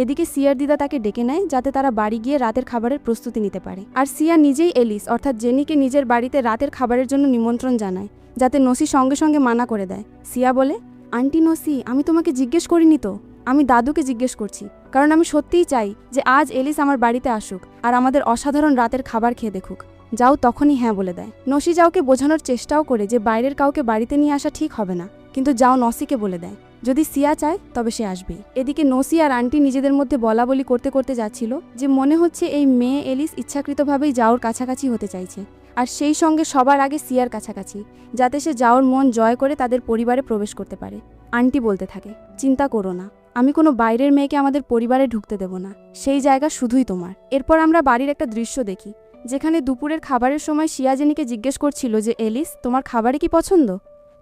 এদিকে সিয়ার দিদা তাকে ডেকে নেয় যাতে তারা বাড়ি গিয়ে রাতের খাবারের প্রস্তুতি নিতে পারে। আর সিয়া নিজেই এলিস অর্থাৎ জেনিকে নিজের বাড়িতে রাতের খাবারের জন্য নিমন্ত্রণ জানায়, যাতে নসি সঙ্গে সঙ্গে মানা করে দেয়। সিয়া বলে, আন্টি নসি, আমি তোমাকে জিজ্ঞেস করিনি তো, আমি দাদুকে জিজ্ঞেস করছি, কারণ আমি সত্যিই চাই যে আজ এলিস আমার বাড়িতে আসুক আর আমাদের অসাধারণ রাতের খাবার খেয়ে দেখুক। যাও তখনই হ্যাঁ বলে দেয়। নসি যাওকে বোঝানোর চেষ্টাও করে যে বাইরের কাউকে বাড়িতে নিয়ে আসা ঠিক হবে না, কিন্তু যাও নসিকে বলে দেয় যদি সিয়া চায় তবে সে আসবেই। এদিকে নসি আর আন্টি নিজেদের মধ্যে বলা বলি করতে করতে যাচ্ছিল যে মনে হচ্ছে এই মেয়ে এলিস ইচ্ছাকৃতভাবেই যাওর কাছাকাছি হতে চাইছে, আর সেই সঙ্গে সবার আগে সিয়ার কাছাকাছি, যাতে সে যাওর মন জয় করে তাদের পরিবারে প্রবেশ করতে পারে। আন্টি বলতে থাকে, চিন্তা করো না, আমি কোনো বাইরের মেয়েকে আমাদের পরিবারে ঢুকতে দেব না, সেই জায়গা শুধুই তোমার। এরপর আমরা বাড়ির একটা দৃশ্য দেখি, যেখানে দুপুরের খাবারের সময় শিয়া জেনিকে জিজ্ঞেস করছিল যে এলিস, তোমার খাবারে কি পছন্দ?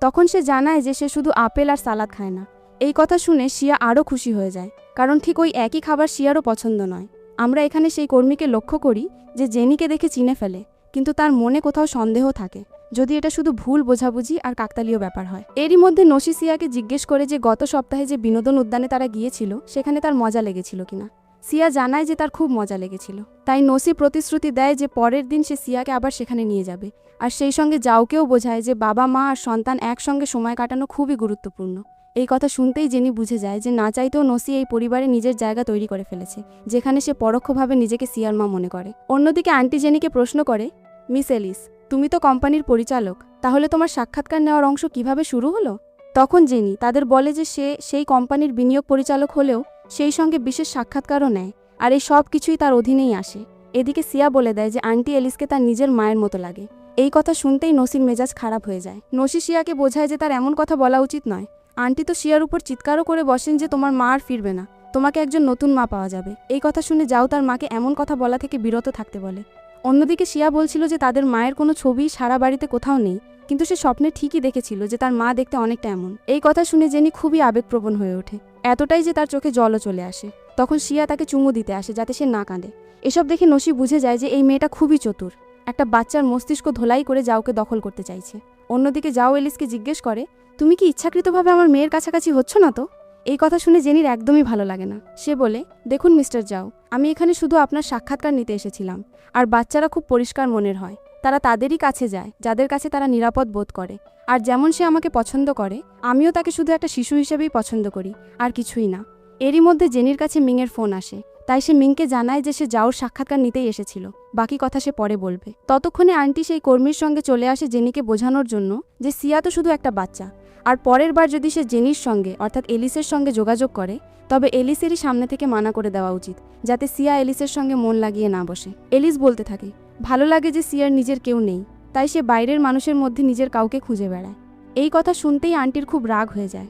তখন সে জানায় যে সে শুধু আপেল আর সালাদ খায় না। এই কথা শুনে শিয়া আরও খুশি হয়ে যায়, কারণ ঠিক ওই একই খাবার শিয়ারও পছন্দ নয়। আমরা এখানে সেই কর্মীকে লক্ষ্য করি যে জেনিকে দেখে চিনে ফেলে, কিন্তু তার মনে কোথাও সন্দেহ থাকে, যদি এটা শুধু ভুল বোঝাবুঝি আর কাকতালীয় ব্যাপার হয়। এরই মধ্যে নসি সিয়াকে জিজ্ঞেস করে যে গত সপ্তাহে যে বিনোদন উদ্যানে তারা গিয়েছিল সেখানে তার মজা লেগেছিল কিনা। সিয়া জানায় যে তার খুব মজা লেগেছিল। তাই নসি প্রতিশ্রুতি দেয় যে পরের দিন সে সিয়াকে আবার সেখানে নিয়ে যাবে, আর সেই সঙ্গে যাওকেও বোঝায় যে বাবা মা আর সন্তান একসঙ্গে সময় কাটানো খুবই গুরুত্বপূর্ণ। এই কথা শুনতেই জেনি বুঝে যায় যে না চাইতেও নসি এই পরিবারে নিজের জায়গা তৈরি করে ফেলেছে, যেখানে সে পরোক্ষভাবে নিজেকে সিয়ার মা মনে করে। অন্যদিকে আন্টি জেনিকে প্রশ্ন করে, মিস এলিস, তুমি তো কোম্পানির পরিচালক, তাহলে তোমার সাক্ষাৎকার নেওয়ার অংশ কিভাবে শুরু হলো? তখন জেনি তাদের বলে যে সে সেই কোম্পানির বিনিয়োগ পরিচালক হলেও সেই সঙ্গে বিশেষ সাক্ষাৎকারও নেয়, আর এই সব কিছুই তার অধীনেই আসে। এদিকে সিয়া বলে দেয় যে আন্টি এলিসকে তার নিজের মায়ের মতো লাগে। এই কথা শুনতেই নসির মেজাজ খারাপ হয়ে যায়। নসি শিয়াকে বোঝায় যে তার এমন কথা বলা উচিত নয়। আন্টি তো শিয়ার উপর চিৎকারও করে বসেন যে তোমার মা আর ফিরবে না, তোমাকে একজন নতুন মা পাওয়া যাবে। এই কথা শুনে যাও তার মাকে এমন কথা বলা থেকে বিরত থাকতে বলে। অন্যদিকে শিয়া বলছিল যে তাদের মায়ের কোনো ছবি সারা বাড়িতে কোথাও নেই, কিন্তু সে স্বপ্নে ঠিকই দেখেছিল যে তার মা দেখতে অনেকটা এমন। এই কথা শুনে জেনি খুবই আবেগপ্রবণ হয়ে ওঠে, এতটাই যে তার চোখে জলও চলে আসে। তখন শিয়া তাকে চুমু দিতে আসে যাতে সে না কাঁদে। এসব দেখে নসি বুঝে যায় যে এই মেয়েটা খুবই চতুর, একটা বাচ্চার মস্তিষ্ক ধোলাই করে যাওকে দখল করতে চাইছে। অন্যদিকে যাও এলিসকে জিজ্ঞেস করে, তুমি কি ইচ্ছাকৃতভাবে আমার মেয়ের কাছাকাছি হচ্ছ না তো? এই কথা শুনে জেনির একদমই ভালো লাগে না। সে বলে, দেখুন মিস্টার যাও, আমি এখানে শুধু আপনার সাক্ষাৎকার নিতে এসেছিলাম, আর বাচ্চারা খুব পরিষ্কার মনের হয়, তারা তাদেরই কাছে যায় যাদের কাছে তারা নিরাপদ বোধ করে। আর যেমন সে আমাকে পছন্দ করে, আমিও তাকে শুধু একটা শিশু হিসেবেই পছন্দ করি, আর কিছুই না। এরই মধ্যে জেনির কাছে মিংয়ের ফোন আসে, তাই সে মিংকে জানায় যে সে যাওর সাক্ষাৎকার নিতেই এসেছিল, বাকি কথা সে পরে বলবে। ততক্ষণে আন্টি সেই কর্মীর সঙ্গে চলে আসে জেনিকে বোঝানোর জন্য যে সিয়া তো শুধু একটা বাচ্চা, আর পরের বার যদি সে জেনির সঙ্গে অর্থাৎ এলিসের সঙ্গে যোগাযোগ করে তবে এলিসেরই সামনে থেকে মানা করে দেওয়া উচিত, যাতে সিয়া এলিসের সঙ্গে মন লাগিয়ে না বসে। এলিস বলতে থাকে, ভালো লাগে যে সিয়ার নিজের কেউ নেই, তাই সে বাইরের মানুষের মধ্যে নিজের কাউকে খুঁজে বেড়ায়। এই কথা শুনতেই আন্টির খুব রাগ হয়ে যায়।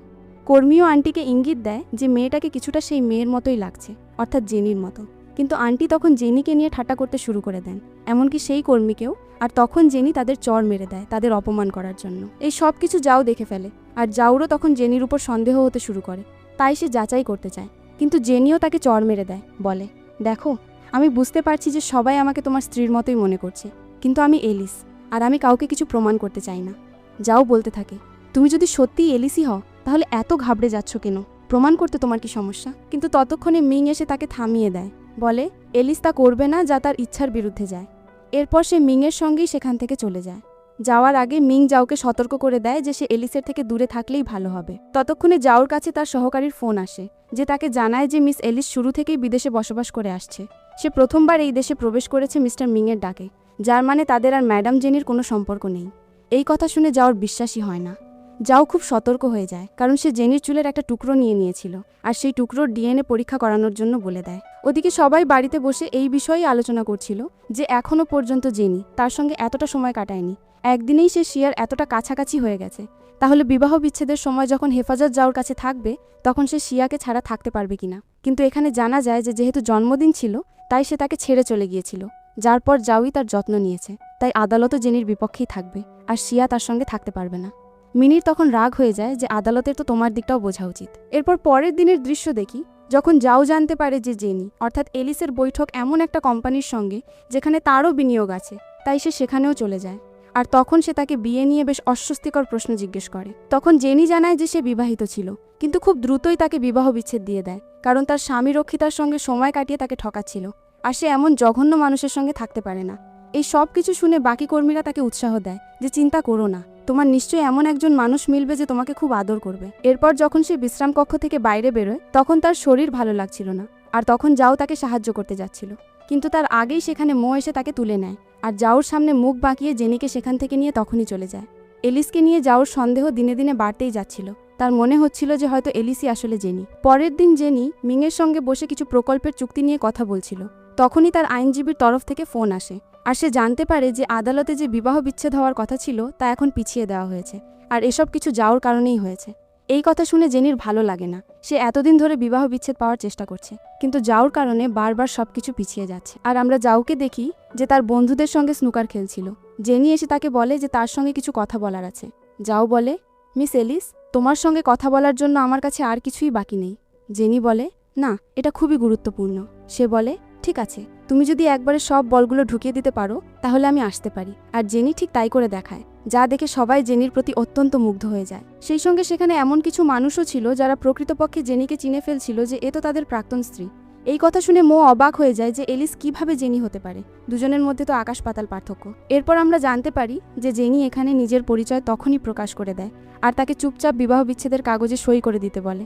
কর্মীও আন্টিকে ইঙ্গিত দেয় যে মেয়েটাকে কিছুটা সেই মেয়ের মতোই লাগছে, অর্থাৎ জেনির মতো। কিন্তু আন্টি তখন জেনিকে নিয়ে ঠাট্টা করতে শুরু করে দেন, এমনকি সেই কর্মীকেও। আর তখন জেনি তাদের চড় মেরে দেয় তাদের অপমান করার জন্য। এই সব কিছু যাও দেখে ফেলে, আর যাওরও তখন জেনির উপর সন্দেহ হতে শুরু করে। তাই সে যাচাই করতে চায়, কিন্তু জেনিও তাকে চড় মেরে দেয়, বলে, দেখো, আমি বুঝতে পারছি যে সবাই আমাকে তোমার স্ত্রীর মতোই মনে করছে, কিন্তু আমি এলিস, আর আমি কাউকে কিছু প্রমাণ করতে চাই না। যাও বলতে থাকে, তুমি যদি সত্যিই এলিসই হও তাহলে এত ঘাবড়ে যাচ্ছ কেন? প্রমাণ করতে তোমার কি সমস্যা? কিন্তু ততক্ষণে মিং এসে তাকে থামিয়ে দেয়, বলে এলিস তা করবে না যা তার ইচ্ছার বিরুদ্ধে যায়। এরপর সে মিংয়ের সঙ্গেই সেখান থেকে চলে যায়। যাওয়ার আগে মিং যাওকে সতর্ক করে দেয় যে সে এলিসের থেকে দূরে থাকলেই ভালো হবে। ততক্ষণে যাওর কাছে তার সহকারীর ফোন আসে, যে তাকে জানায় যে মিস এলিস শুরু থেকেই বিদেশে বসবাস করে আসছে। সে প্রথমবার এই দেশে প্রবেশ করেছে মিস্টার মিংয়ের ডাকে, যার মানে তাদের আর ম্যাডাম জেনির কোনো সম্পর্ক নেই। এই কথা শুনে যাওর বিশ্বাসই হয় না। যাও খুব সতর্ক হয়ে যায়, কারণ সে জেনির চুলের একটা টুকরো নিয়ে নিয়েছিল, আর সেই টুকরোর ডিএনএ পরীক্ষা করানোর জন্য বলে দেয়। ওদিকে সবাই বাড়িতে বসে এই বিষয়েই আলোচনা করছিল যে এখনও পর্যন্ত জেনি তার সঙ্গে এতটা সময় কাটায়নি। একদিনেই সে শিয়ার এতটা কাছাকাছি হয়ে গেছে, তাহলে বিবাহ বিচ্ছেদের সময় যখন হেফাজত যাওয়ার কাছে থাকবে তখন সে শিয়াকে ছাড়া থাকতে পারবে কিনা। কিন্তু এখানে জানা যায় যে যেহেতু জন্মদিন ছিল তাই সে তাকে ছেড়ে চলে গিয়েছিল, যার পর যাওই তার যত্ন নিয়েছে। তাই আদালতও জেনির বিপক্ষেই থাকবে, আর শিয়া তার সঙ্গে থাকতে পারবে না। মিনির তখন রাগ হয়ে যায় যে আদালতের তো তোমার দিকটাও বোঝা উচিত। এরপর পরের দিনের দৃশ্য দেখি, যখন যাও জানতে পারে যে জেনি অর্থাৎ এলিসের বৈঠক এমন একটা কোম্পানির সঙ্গে যেখানে তারও বিনিয়োগ আছে, তাই সে সেখানেও চলে যায়। আর তখন সে তাকে বিয়ে নিয়ে বেশ অস্বস্তিকর প্রশ্ন জিজ্ঞেস করে। তখন জেনি জানায় যে সে বিবাহিত ছিল, কিন্তু খুব দ্রুতই তাকে বিবাহ বিচ্ছেদ দিয়ে দেয়, কারণ তার স্বামী রক্ষিতার সঙ্গে সময় কাটিয়ে তাকে ঠকাচ্ছিল, আর সে এমন জঘন্য মানুষের সঙ্গে থাকতে পারে না। এই সব কিছু শুনে বাকি কর্মীরা তাকে উৎসাহ দেয় যে চিন্তা করো না, তোমার নিশ্চয়ই এমন একজন মানুষ মিলবে যে তোমাকে খুব আদর করবে। এরপর যখন সে বিশ্রাম কক্ষ থেকে বাইরে বেরোয় তখন তার শরীর ভালো লাগছিল না, আর তখন যাও তাকে সাহায্য করতে যাচ্ছিল, কিন্তু তার আগেই সেখানে মো এসে তাকে তুলে নেয়, আর যাওর সামনে মুখ বাঁকিয়ে জেনিকে সেখান থেকে নিয়ে তখনই চলে যায়। এলিসকে নিয়ে যাওর সন্দেহ দিনে দিনে বাড়তেই যাচ্ছিল। তার মনে হচ্ছিল যে হয়তো এলিসই আসলে জেনি। পরের দিন জেনি মিংয়ের সঙ্গে বসে কিছু প্রকল্পের চুক্তি নিয়ে কথা বলছিল। তখনই তার আইনজীবীর তরফ থেকে ফোন আসে, আর সে জানতে পারে যে আদালতে যে বিবাহ বিচ্ছেদ হওয়ার কথা ছিল তা এখন পিছিয়ে দেওয়া হয়েছে, আর এসব কিছু যাওর কারণেই হয়েছে। এই কথা শুনে জেনির ভালো লাগে না। সে এতদিন ধরে বিবাহ বিচ্ছেদ পাওয়ার চেষ্টা করছে, কিন্তু যাওর কারণে বারবার সবকিছু পিছিয়ে যাচ্ছে। আর আমরা যাওকে দেখি যে তার বন্ধুদের সঙ্গে স্নুকার খেলছিল। জেনি এসে তাকে বলে যে তার সঙ্গে কিছু কথা বলার আছে। যাও বলে, মিস এলিস, তোমার সঙ্গে কথা বলার জন্য আমার কাছে আর কিছুই বাকি নেই। জেনি বলে, না, এটা খুবই গুরুত্বপূর্ণ। সে বলে, ঠিক আছে, তুমি যদি একবারে সব বলগুলো ঢুকিয়ে দিতে পারো তাহলে আমি আসতে পারি। আর জেনি ঠিক তাই করে দেখায়, যা দেখে সবাই জেনির প্রতি অত্যন্ত মুগ্ধ হয়ে যায়। সেই সঙ্গে সেখানে এমন কিছু মানুষও ছিল যারা প্রকৃতপক্ষে জেনিকে চিনে ফেলছিল যে এ তো তাদের প্রাক্তন স্ত্রী। এই কথা শুনে মো অবাক হয়ে যায় যে এলিস কিভাবে জেনি হতে পারে। দুজনের মধ্যে তো আকাশ পাতাল পার্থক্য। এরপর আমরা জানতে পারি যে জেনি এখানে নিজের পরিচয় তখনই প্রকাশ করে দেয়, আর তাকে চুপচাপ বিবাহ বিচ্ছেদের কাগজে সই করে দিতে বলে।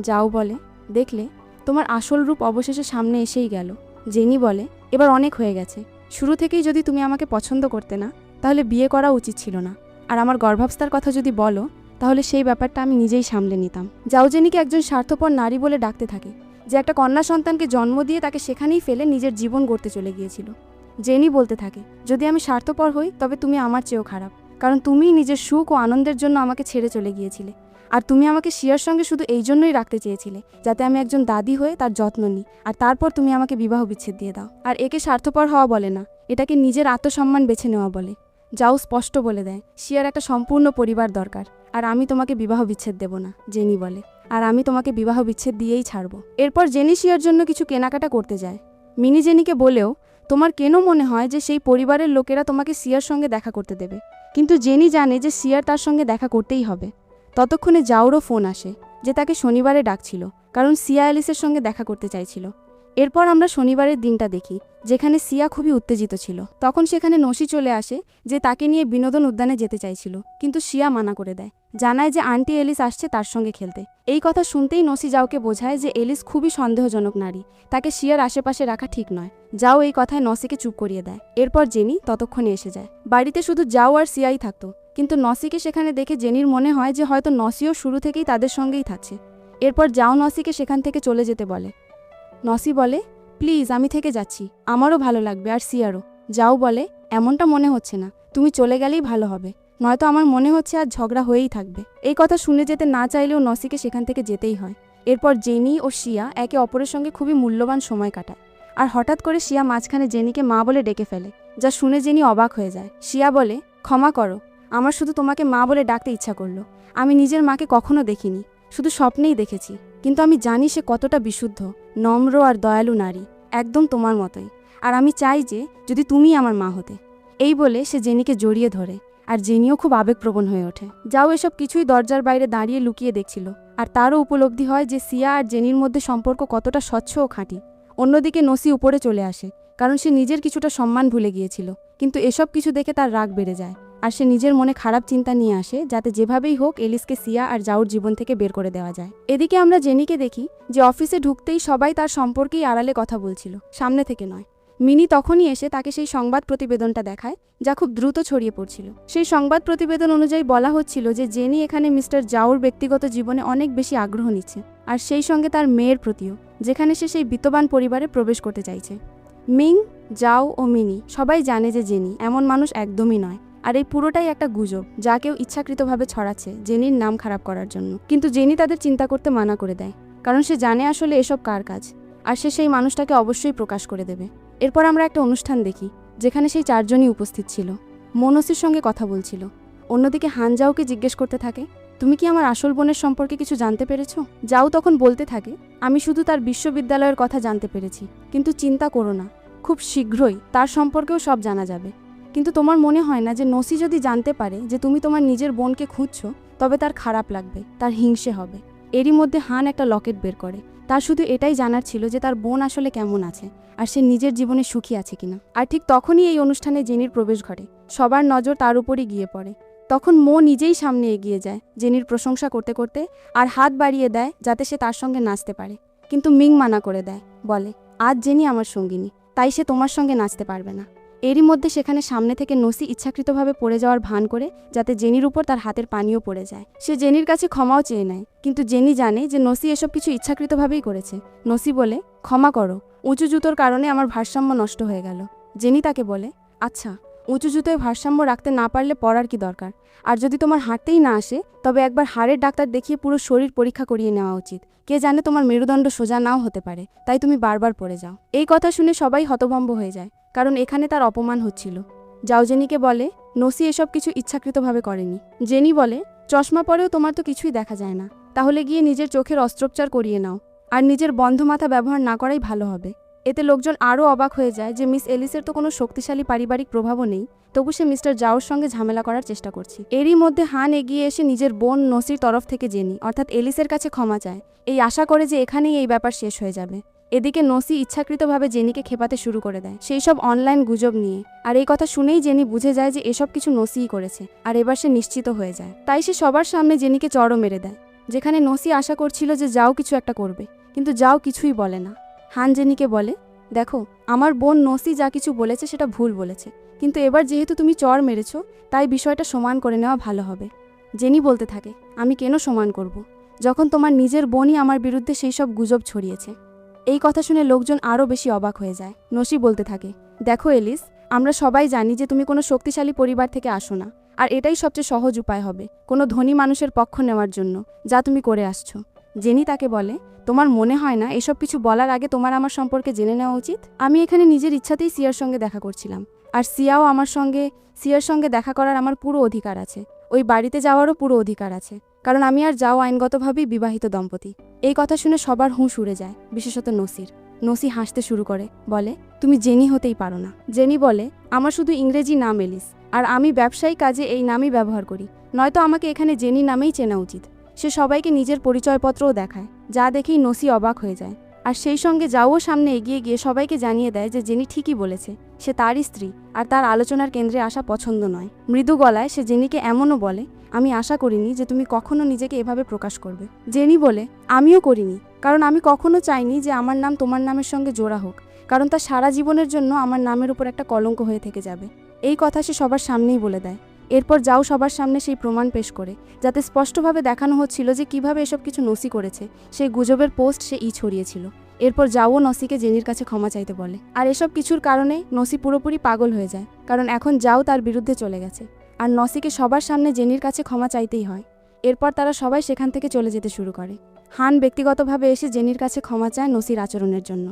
যাও বলে, দেখলে, তোমার আসল রূপ অবশেষে সামনে এসেই গেল। জেনি বলে, এবার অনেক হয়ে গেছে। শুরু থেকেই যদি তুমি আমাকে পছন্দ করতে না তাহলে বিয়ে করা উচিত ছিল না, আর আমার গর্ভাবস্থার কথা যদি বলো তাহলে সেই ব্যাপারটা আমি নিজেই সামলে নিতাম। যাও জেনিকে একজন স্বার্থপর নারী বলে ডাকতে থাকে, যে একটা কন্যা সন্তানকে জন্ম দিয়ে তাকে সেখানেই ফেলে নিজের জীবন গড়তে চলে গিয়েছিল। জেনি বলতে থাকে, যদি আমি স্বার্থপর হই তবে তুমি আমার চেয়েও খারাপ, কারণ তুমিই নিজের সুখ ও আনন্দের জন্য আমাকে ছেড়ে চলে গিয়েছিলে, আর তুমি আমাকে শিয়ার সঙ্গে শুধু এই জন্যই রাখতে চেয়েছিলে যাতে আমি একজন দাদি হয়ে তার যত্ন নিই, আর তারপর তুমি আমাকে বিবাহ বিচ্ছেদ দিয়ে দাও। আর একে স্বার্থপর হওয়া বলে না, এটাকে নিজের আত্মসম্মান বেছে নেওয়া বলে। যাও স্পষ্ট বলে দেয়, শিয়ার একটা সম্পূর্ণ পরিবার দরকার, আর আমি তোমাকে বিবাহ বিচ্ছেদ দেব না। জেনি বলে, আর আমি তোমাকে বিবাহ বিচ্ছেদ দিয়েই ছাড়ব। এরপর জেনি শিয়ার জন্য কিছু কেনাকাটা করতে যায়। মিনি জেনিকে বলেও, তোমার কেন মনে হয় যে সেই পরিবারের লোকেরা তোমাকে শিয়ার সঙ্গে দেখা করতে দেবে? কিন্তু জেনি জানে যে শিয়ার তার সঙ্গে দেখা করতেই হবে। ততক্ষণে যাওরও ফোন আসে যে তাকে শনিবারে ডাকছিল, কারণ সিয়া এলিসের সঙ্গে দেখা করতে চাইছিল। এরপর আমরা শনিবারের দিনটা দেখি, যেখানে সিয়া খুবই উত্তেজিত ছিল। তখন সেখানে নসি চলে আসে যে তাকে নিয়ে বিনোদন উদ্যানে যেতে চাইছিল, কিন্তু সিয়া মানা করে দেয়, জানায় যে আন্টি এলিস আসছে তার সঙ্গে খেলতে। এই কথা শুনতেই নসি যাওকে বোঝায় যে এলিস খুবই সন্দেহজনক নারী, তাকে শিয়ার আশেপাশে রাখা ঠিক নয়। যাও এই কথায় নসিকে চুপ করিয়ে দেয়। এরপর জেনি ততক্ষণে এসে যায়। বাড়িতে শুধু যাও আর সিয়াই থাকতো, কিন্তু নসিকে সেখানে দেখে জেনির মনে হয় যে হয়তো নসিও শুরু থেকেই তাদের সঙ্গেই থাকছে। এরপর যাও নসিকে সেখান থেকে চলে যেতে বলে। নসি বলে, প্লিজ, আমি থেকে যাচ্ছি, আমারও ভালো লাগবে, আর সিয়ারও। যাও বলে, এমনটা মনে হচ্ছে না, তুমি চলে গেলেই ভালো হবে। নয়তো আমার মনে হচ্ছে আজ ঝগড়া হয়েই থাকবে। এই কথা শুনে যেতে না চাইলেও নসিকে সেখান থেকে যেতেই হয়। এরপর জেনি ও শিয়া একে অপরের সঙ্গে খুবই মূল্যবান সময় কাটায়। আর হঠাৎ করে শিয়া মাঝখানে জেনিকে মা বলে ডেকে ফেলে, যা শুনে জেনি অবাক হয়ে যায়। শিয়া বলে, ক্ষমা করো, আমার শুধু তোমাকে মা বলে ডাকতে ইচ্ছা করলো। আমি নিজের মাকে কখনো দেখিনি, শুধু স্বপ্নেই দেখেছি। কিন্তু আমি জানি সে কতটা বিশুদ্ধ, নম্র আর দয়ালু নারী, একদম তোমার মতোই। আর আমি চাই যে যদি তুমি আমার মা হতে। এই বলে সে জেনিকে জড়িয়ে ধরে, আর জেনিও খুব আবেগপ্রবণ হয়ে ওঠে। যাও এসব কিছুই দরজার বাইরে দাঁড়িয়ে লুকিয়ে দেখছিল, আর তারও উপলব্ধি হয় যে সিয়া আর জেনির মধ্যে সম্পর্ক কতটা স্বচ্ছ ও খাঁটি। অন্যদিকে নসি উপরে চলে আসে, কারণ সে নিজের কিছুটা সম্মান ভুলে গিয়েছিল। কিন্তু এসব কিছু দেখে তার রাগ বেড়ে যায়, আর সে নিজের মনে খারাপ চিন্তা নিয়ে আসে, যাতে যেভাবেই হোক এলিসকে সিয়া আর জাউর জীবন থেকে বের করে দেওয়া যায়। এদিকে আমরা জেনিকে দেখি যে অফিসে ঢুকতেই সবাই তার সম্পর্কেই আড়ালে কথা বলছিল, সামনে থেকে নয়। মিনি তখনই এসে তাকে সেই সংবাদ প্রতিবেদনটা দেখায়, যা খুব দ্রুত ছড়িয়ে পড়ছিল। সেই সংবাদ প্রতিবেদন অনুযায়ী বলা হচ্ছিল যে জেনি এখানে মিস্টার জাউর ব্যক্তিগত জীবনে অনেক বেশি আগ্রহ নিচ্ছে, আর সেই সঙ্গে তার মেয়ের প্রতিও, যেখানে সে সেই বিত্তবান পরিবারে প্রবেশ করতে চাইছে। মিং, জাও ও মিনি সবাই জানে যে জেনি এমন মানুষ একদমই নয়, আর এই পুরোটাই একটা গুজব যা কেউ ইচ্ছাকৃতভাবে ছড়াচ্ছে জেনির নাম খারাপ করার জন্য। কিন্তু জেনি তাদের চিন্তা করতে মানা করে দেয়, কারণ সে জানে আসলে এসব কার কাজ, আর সে সেই মানুষটাকে অবশ্যই প্রকাশ করে দেবে। এরপর আমরা একটা অনুষ্ঠান দেখি, যেখানে সেই চারজনই উপস্থিত ছিল। মনসির সঙ্গে কথা বলছিল। অন্যদিকে হান জাওকে জিজ্ঞেস করতে থাকে, তুমি কি আমার আসল বোনের সম্পর্কে কিছু জানতে পেরেছ? জাও তখন বলতে থাকে, আমি শুধু তার বিশ্ববিদ্যালয়ের কথা জানতে পেরেছি, কিন্তু চিন্তা করো না, খুব শীঘ্রই তার সম্পর্কেও সব জানা যাবে। কিন্তু তোমার মনে হয় না যে নসি যদি জানতে পারে যে তুমি তোমার নিজের বোনকে খুঁজছো, তবে তার খারাপ লাগবে, তার হিংসে হবে? এরই মধ্যে হান একটা লকেট বের করে। তার শুধু এটাই জানার ছিল যে তার বোন আসলে কেমন আছে, আর সে নিজের জীবনে সুখী আছে কিনা। আর ঠিক তখনই এই অনুষ্ঠানে জেনির প্রবেশ ঘটে। সবার নজর তার উপরই গিয়ে পড়ে। তখন মো নিজেই সামনে এগিয়ে যায় জেনির প্রশংসা করতে করতে, আর হাত বাড়িয়ে দেয় যাতে সে তার সঙ্গে নাচতে পারে। কিন্তু মিং মানা করে দেয়, বলে, আজ জেনি আমার সঙ্গিনী, তাই সে তোমার সঙ্গে নাচতে পারবে না। এরই মধ্যে সেখানে সামনে থেকে নসি ইচ্ছাকৃতভাবে পড়ে যাওয়ার ভান করে, যাতে জেনির উপর তার হাতের পানিও পড়ে যায়। সে জেনির কাছে ক্ষমাও চেয়ে নেয়, কিন্তু জেনি জানে যে নসি এসব কিছু ইচ্ছাকৃতভাবেই করেছে। নসি বলে, ক্ষমা করো, উঁচু জুতোর কারণে আমার ভারসাম্য নষ্ট হয়ে গেল। জেনি তাকে বলে, আচ্ছা, উঁচু জুতোয় ভারসাম্য রাখতে না পারলে পরার কি দরকার? আর যদি তোমার হাঁটতেই না আসে, তবে একবার হাড়ের ডাক্তার দেখিয়ে পুরো শরীর পরীক্ষা করিয়ে নেওয়া উচিত। কে জানে তোমার মেরুদণ্ড সোজা নাও হতে পারে, তাই তুমি বারবার পড়ে যাও। এই কথা শুনে সবাই হতভম্ব হয়ে যায়, কারণ এখানে তার অপমান হচ্ছিল। যাও জেনিকে বলে, নসি এসব কিছু ইচ্ছাকৃতভাবে করেনি। জেনি বলে, চশমা পরেও তোমার তো কিছুই দেখা যায় না, তাহলে গিয়ে নিজের চোখের অস্ত্রোপচার করিয়ে নাও, আর নিজের বন্ধ মাথা ব্যবহার না করাই ভালো হবে। এতে লোকজন আরও অবাক হয়ে যায় যে মিস এলিসের তো কোনো শক্তিশালী পারিবারিক প্রভাবও নেই, তবু সে মিস্টার জাওর সঙ্গে ঝামেলা করার চেষ্টা করছে। এরই মধ্যে হান এগিয়ে এসে নিজের বোন নসির তরফ থেকে জেনি অর্থাৎ এলিসের কাছে ক্ষমা চায়, এই আশা করে যে এখানেই এই ব্যাপার শেষ হয়ে যাবে। এদিকে নসি ইচ্ছাকৃতভাবে জেনিকে খেপাতে শুরু করে দেয় সেই সব অনলাইন গুজব নিয়ে, আর এই কথা শুনেই জেনি বুঝে যায় যে এসব কিছু নসিই করেছে, আর এবার সে নিশ্চিত হয়ে যায়। তাই সে সবার সামনে জেনিকে চড়ও মেরে দেয়, যেখানে নসি আশা করছিল যে যাও কিছু একটা করবে, কিন্তু যাও কিছুই বলে না। হান জেনিকে বলে, দেখো, আমার বোন নসি যা কিছু বলেছে সেটা ভুল বলেছে, কিন্তু এবার যেহেতু তুমি চড় মেরেছ, তাই বিষয়টা সমান করে নেওয়া ভালো হবে। জেনি বলতে থাকে, আমি কেন সমান করব, যখন তোমার নিজের বোনই আমার বিরুদ্ধে সেই সব গুজব ছড়িয়েছে। এই কথা শুনে লোকজন আরও বেশি অবাক হয়ে যায়। নসি বলতে থাকে, দেখো এলিস, আমরা সবাই জানি যে তুমি কোনো শক্তিশালী পরিবার থেকে আসো না, আর এটাই সবচেয়ে সহজ উপায় হবে কোনো ধনী মানুষের পক্ষ নেওয়ার জন্য, যা তুমি করে আসছো। জেনি তাকে বলে, তোমার মনে হয় না এসব কিছু বলার আগে তোমার আমার সম্পর্কে জেনে নেওয়া উচিত? আমি এখানে নিজের ইচ্ছাতেই সিয়ার সঙ্গে দেখা করছিলাম, আর সিয়াও সিয়ার সঙ্গে দেখা করার আমার পুরো অধিকার আছে, ওই বাড়িতে যাওয়ারও পুরো অধিকার আছে, কারণ আমি আর যাও আইনগতভাবেই বিবাহিত দম্পতি। এই কথা শুনে সবার হুঁশ উড়ে যায়, বিশেষত নসির। নসি হাসতে শুরু করে, বলে, তুমি জেনি হতেই পারো না। জেনি বলে, আমার শুধু ইংরেজি নাম এলিস, আর আমি ব্যবসায়ী কাজে এই নামই ব্যবহার করি, নয়তো আমাকে এখানে জেনি নামেই চেনা উচিত। সে সবাইকে নিজের পরিচয়পত্রও দেখায়, যা দেখেই নসি অবাক হয়ে যায়, আর সেই সঙ্গে যাও সামনে এগিয়ে গিয়ে সবাইকে জানিয়ে দেয় যে জেনি ঠিকই বলেছে, সে তারই স্ত্রী, আর তার আলোচনার কেন্দ্রে আসা পছন্দ নয়। মৃদু গলায় সে জেনিকে এমনও বলে, আমি আশা করিনি যে তুমি কখনো নিজেকে এভাবে প্রকাশ করবে। জেনি বলে, আমিও করিনি, কারণ আমি কখনো চাইনি যে আমার নাম তোমার নামের সঙ্গে জোড়া হোক, কারণ তা সারা জীবনের জন্য আমার নামের উপর একটা কলঙ্ক হয়ে থেকে যাবে। এই কথা সে সবার সামনেই বলে দেয়। এরপর যাও সবার সামনে সেই প্রমাণ পেশ করে, যাতে স্পষ্টভাবে দেখানো হচ্ছিল যে কিভাবে এসব কিছু নসি করেছে, সেই গুজবের পোস্ট সে ছড়িয়েছিল। এরপর যাও নসিকে জেনির কাছে ক্ষমা চাইতে বলে, আর এসব কিছুর কারণে নসি পুরোপুরি পাগল হয়ে যায়, কারণ এখন যাও তার বিরুদ্ধে চলে গেছে, আর নসিকে সবার সামনে জেনির কাছে ক্ষমা চাইতেই হয়। এরপর তারা সবাই সেখান থেকে চলে যেতে শুরু করে। হান ব্যক্তিগতভাবে এসে জেনির কাছে ক্ষমা চায় নসির আচরণের জন্য।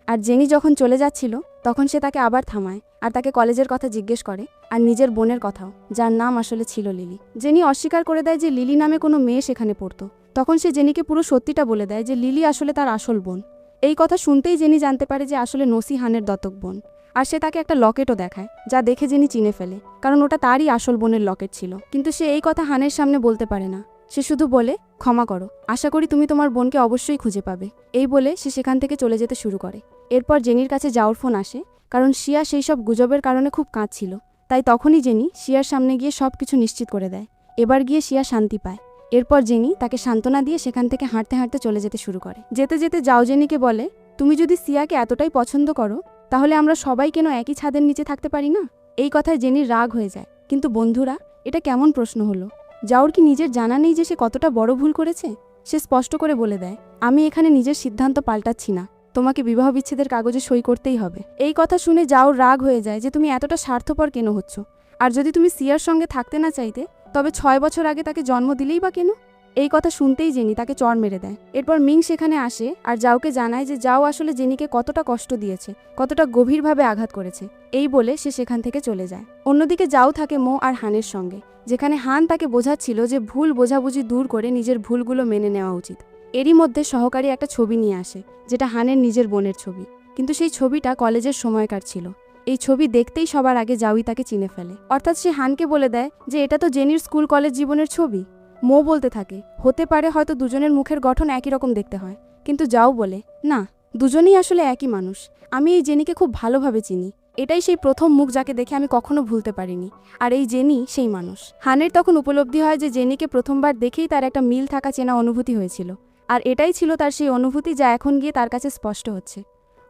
আর জেনি যখন চলে যাচ্ছিল তখন সে তাকে আবার থামায় আর তাকে কলেজের কথা জিজ্ঞেস করে, আর নিজের বোনের কথাও, যার নাম আসলে ছিল লিলি। জেনি অস্বীকার করে দেয় যে লিলি নামে কোনো মেয়ে সেখানে পড়তো। তখন সে জেনিকে পুরো সত্যিটা বলে দেয় যে লিলি আসলে তার আসল বোন। এই কথা শুনতেই জেনি জানতে পারে যে আসলে নসি হানের দত্তক বোন। আর সে তাকে একটা লকেটও দেখায়, যা দেখে জেনি চিনে ফেলে, কারণ ওটা তারই আসল বোনের লকেট ছিল। কিন্তু সে এই কথা হানের সামনে বলতে পারে না। সে শুধু বলে, ক্ষমা করো, আশা করি তুমি তোমার বোনকে অবশ্যই খুঁজে পাবে। এই বলে সে সেখান থেকে চলে যেতে শুরু করে। এরপর জেনির কাছে যাওয়ার ফোন আসে, কারণ শিয়া সেই সব গুজবের কারণে খুব কাঁদছিল। তাই তখনই জেনি শিয়ার সামনে গিয়ে সব কিছু নিশ্চিত করে দেয়। এবার গিয়ে শিয়া শান্তি পায়। এরপর জেনি তাকে সান্ত্বনা দিয়ে সেখান থেকে হাঁটতে হাঁটতে চলে যেতে শুরু করে। যেতে যেতে যাও জেনিকে বলে, তুমি যদি সিয়াকে এতটাই পছন্দ করো তাহলে আমরা সবাই কেন একই ছাদের নিচে থাকতে পারি না? এই কথায় জেনির রাগ হয়ে যায়। কিন্তু বন্ধুরা, এটা কেমন প্রশ্ন হলো? যাওর কি নিজের জানা নেই যে সে কতটা বড় ভুল করেছে? সে স্পষ্ট করে বলে দেয়, আমি এখানে নিজের সিদ্ধান্ত পাল্টাচ্ছি না, তোমাকে বিবাহ বিচ্ছেদের কাগজে সই করতেই হবে। এই কথা শুনে যাওর রাগ হয়ে যায় যে তুমি এতটা স্বার্থপর কেন হচ্ছ? আর যদি তুমি সিয়ার সঙ্গে থাকতে না চাইতে তবে 6 বছর আগে তাকে জন্ম দিলেই বা কেন? এই কথা শুনতেই জেনি তাকে চড় মেরে দেয়। এরপর মিং সেখানে আসে আর যাওকে জানায় যে যাও আসলে জেনিকে কতটা কষ্ট দিয়েছে, কতটা গভীরভাবে আঘাত করেছে। এই বলে সে সেখান থেকে চলে যায়। অন্যদিকে যাও থাকে মো আর হানের সঙ্গে, যেখানে হান তাকে বোঝাচ্ছিল যে ভুল বোঝাবুঝি দূর করে নিজের ভুলগুলো মেনে নেওয়া উচিত। এরই মধ্যে সহকারী একটা ছবি নিয়ে আসে, যেটা হানের নিজের বোনের ছবি, কিন্তু সেই ছবিটা কলেজের সময়কার ছিল। এই ছবি দেখতেই সবার আগে যাওই তাকে চিনে ফেলে। অর্থাৎ সে হানকে বলে দেয় যে এটা তো জেনির স্কুল কলেজ জীবনের ছবি। মো বলতে থাকে, হতে পারে হয়তো দুজনের মুখের গঠন একই রকম দেখতে হয়, কিন্তু যাও বলে, না, দুজনেই আসলে একই মানুষ। আমি এই জেনিকে খুব ভালোভাবে চিনি। এটাই সেই প্রথম মুখ যাকে দেখে আমি কখনো ভুলতে পারিনি। আর এই জেনি সেই মানুষ। হানের তখন উপলব্ধি হয় যে জেনিকে প্রথমবার দেখেই তার একটা মিল থাকা চেনা অনুভূতি হয়েছিল। আর এটাই ছিল তার সেই অনুভূতি যা এখন গিয়ে তার কাছে স্পষ্ট হচ্ছে।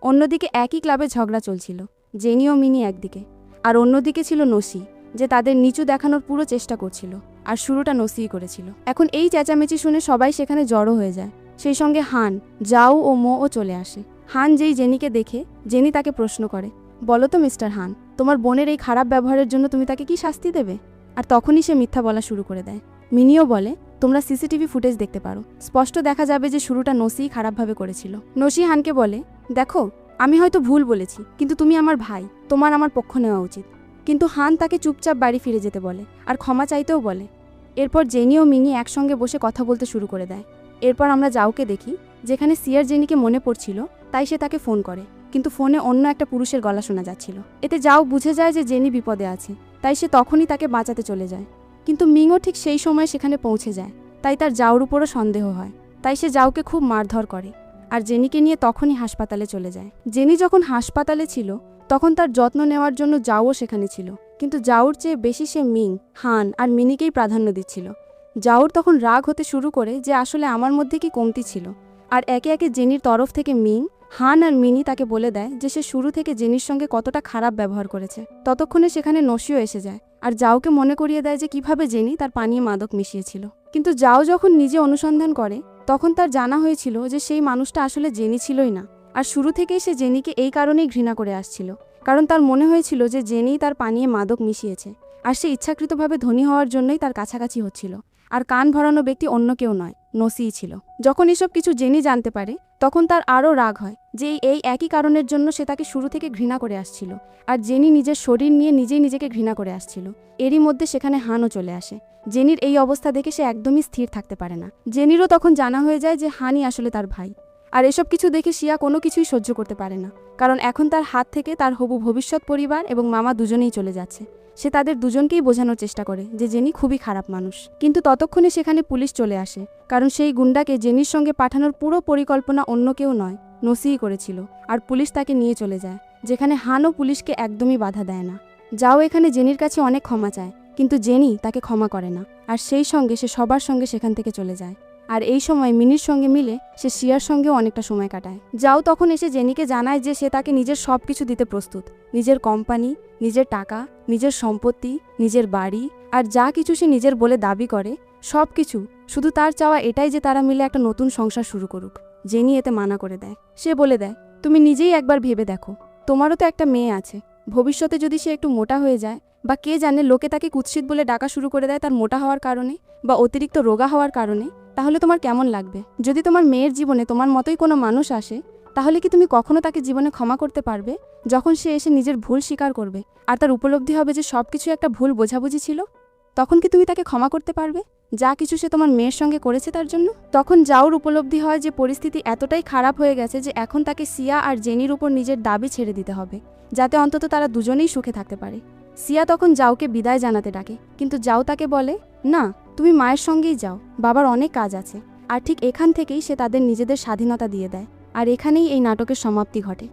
অন্যদিকে একই ক্লাবে ঝগড়া চলছিল, জেনি ও মিনি একদিকে, আর অন্যদিকে ছিল নসি, যে তাদের নিচু দেখানোর পুরো চেষ্টা করছিল। আর শুরুটা নসিই করেছিল। এখন এই চেঁচামেচি শুনে সবাই সেখানে জড়ো হয়ে যায়। সেই সঙ্গে হান, যাও ও মো ও চলে আসে। হান যেই জেনিকে দেখে, জেনি তাকে প্রশ্ন করে, বলো তো মিস্টার হান, তোমার বোনের এই খারাপ ব্যবহারের জন্য তুমি তাকে কি শাস্তি দেবে? আর তখনই সে মিথ্যা বলা শুরু করে দেয়। মিনিও বলে, তোমরা সিসিটিভি ফুটেজ দেখতে পারো, স্পষ্ট দেখা যাবে যে শুরুটা নসিই খারাপভাবে করেছিল। নসি হানকে বলে, দেখো, আমি হয়তো ভুল বলেছি, কিন্তু তুমি আমার ভাই, তোমার আমার পক্ষ নেওয়া উচিত। কিন্তু হান তাকে চুপচাপ বাড়ি ফিরে যেতে বলে আর ক্ষমা চাইতেও বলে। এরপর জেনি ও মিনি একসঙ্গে বসে কথা বলতে শুরু করে দেয়। এরপর আমরা যাওকে দেখি, যেখানে সিয়ার জেনিকে মনে পড়ছিল তাই সে তাকে ফোন করে, কিন্তু ফোনে অন্য একটা পুরুষের গলা শোনা যাচ্ছিল। এতে যাও বুঝে যায় যে জেনি বিপদে আছে, তাই সে তখনই তাকে বাঁচাতে চলে যায়। কিন্তু মিংও ঠিক সেই সময় সেখানে পৌঁছে যায়, তাই তার যাওর উপরও সন্দেহ হয়। তাই সে যাওকে খুব মারধর করে আর জেনিকে নিয়ে তখনই হাসপাতালে চলে যায়। জেনি যখন হাসপাতালে ছিল তখন তার যত্ন নেওয়ার জন্য যাওও সেখানে ছিল, কিন্তু যাওর চেয়ে বেশি সে মিং, হান আর মিনিকেই প্রাধান্য দিচ্ছিল। যাওর তখন রাগ হতে শুরু করে যে আসলে আমার মধ্যে কি কমতি ছিল। আর একে একে জেনির তরফ থেকে মিং, হান আর মিনি তাকে বলে দেয় যে সে শুরু থেকে জেনির সঙ্গে কতটা খারাপ ব্যবহার করেছে। ততক্ষণে সেখানে নসিও এসে যায় আর যাওকে মনে করিয়ে দেয় যে কিভাবে জেনি তার পানীয় মাদক মিশিয়েছিল। কিন্তু যাও যখন নিজে অনুসন্ধান করে তখন তার জানা হয়েছিল যে সেই মানুষটা আসলে জেনি ছিলই না। আর শুরু থেকেই সে জেনিকে এই কারণেই ঘৃণা করে আসছিল, কারণ তার মনে হয়েছিল যে জেনি তার পানীয়ে মাদক মিশিয়েছে। আর সে ইচ্ছাকৃতভাবে ধনী হওয়ার জন্যই তার কাছাকাছি হচ্ছিল। আর কান ভরানো ব্যক্তি অন্য কেউ নয়, নসিই ছিল। যখন এসব কিছু জেনি জানতে পারে তখন তার আরও রাগ হয় যে এই একই কারণের জন্য সে তাকে শুরু থেকে ঘৃণা করে আসছিল। আর জেনি নিজের শরীর নিয়ে নিজেই নিজেকে ঘৃণা করে আসছিল। এরই মধ্যে সেখানে হানও চলে আসে। জেনির এই অবস্থা দেখে সে একদমই স্থির থাকতে পারে না। জেনিরও তখন জানা হয়ে যায় যে হানই আসলে তার ভাই। আর এসব কিছু দেখে শিয়া কোনো কিছুই সহ্য করতে পারে না, কারণ এখন তার হাত থেকে তার হবু ভবিষ্যৎ পরিবার এবং মামা দুজনেই চলে যাচ্ছে। সে তাদের দুজনকেই বোঝানোর চেষ্টা করে যে জেনি খুবই খারাপ মানুষ। কিন্তু ততক্ষণে সেখানে পুলিশ চলে আসে, কারণ সেই গুন্ডাকে জেনির সঙ্গে পাঠানোর পুরো পরিকল্পনা অন্য কেউ নয়, নসিই করেছিল। আর পুলিশ তাকে নিয়ে চলে যায়, যেখানে হানও পুলিশকে একদমই বাধা দেয় না। যাও এখানে জেনির কাছে অনেক ক্ষমা চায়, কিন্তু জেনি তাকে ক্ষমা করে না। আর সেই সঙ্গে সে সবার সঙ্গে সেখান থেকে চলে যায়। আর এই সময় মিনির সঙ্গে মিলে সে শিয়ার সঙ্গেও অনেকটা সময় কাটায়। যাও তখন এসে জেনিকে জানায় যে সে তাকে নিজের সব কিছু দিতে প্রস্তুত, নিজের কোম্পানি, নিজের টাকা, নিজের সম্পত্তি, নিজের বাড়ি, আর যা কিছু সে নিজের বলে দাবি করে সব কিছু। শুধু তার চাওয়া এটাই যে তারা মিলে একটা নতুন সংসার শুরু করুক। জেনি এতে মানা করে দেয়। সে বলে দেয়, তুমি নিজেই একবার ভেবে দেখো, তোমারও তো একটা মেয়ে আছে। ভবিষ্যতে যদি সে একটু মোটা হয়ে যায় বা কে জানে লোকে তাকে কুৎসিত বলে ডাকা শুরু করে দেয় তার মোটা হওয়ার কারণে বা অতিরিক্ত রোগা হওয়ার কারণে, তাহলে তোমার কেমন লাগবে? যদি তোমার মেয়ের জীবনে তোমার মতোই কোনো মানুষ আসে, তাহলে কি তুমি কখনো তাকে জীবনে ক্ষমা করতে পারবে? যখন সে এসে নিজের ভুল স্বীকার করবে আর তার উপলব্ধি হবে যে সবকিছু একটা ভুল বোঝাবুঝি ছিল, তখন কি তুমি তাকে ক্ষমা করতে পারবে যা কিছু সে তোমার মেয়ের সঙ্গে করেছে তার জন্য? তখন জাউর উপলব্ধি হয় যে পরিস্থিতি এতটাই খারাপ হয়ে গেছে যে এখন তাকে সিয়া আর জেনির উপর নিজের দাবি ছেড়ে দিতে হবে, যাতে অন্তত তারা দুজনেই সুখে থাকতে পারে। সিয়া তখন জাউকে বিদায় জানাতে ডাকে, কিন্তু জাউ তাকে বলে, না, তুমি মায়ের সঙ্গেই যাও, বাবার অনেক কাজ আছে। আর ঠিক এখান থেকেই সে তাদের নিজেদের স্বাধীনতা দিয়ে দেয়। আর এখানেই এই নাটকের সমাপ্তি ঘটে।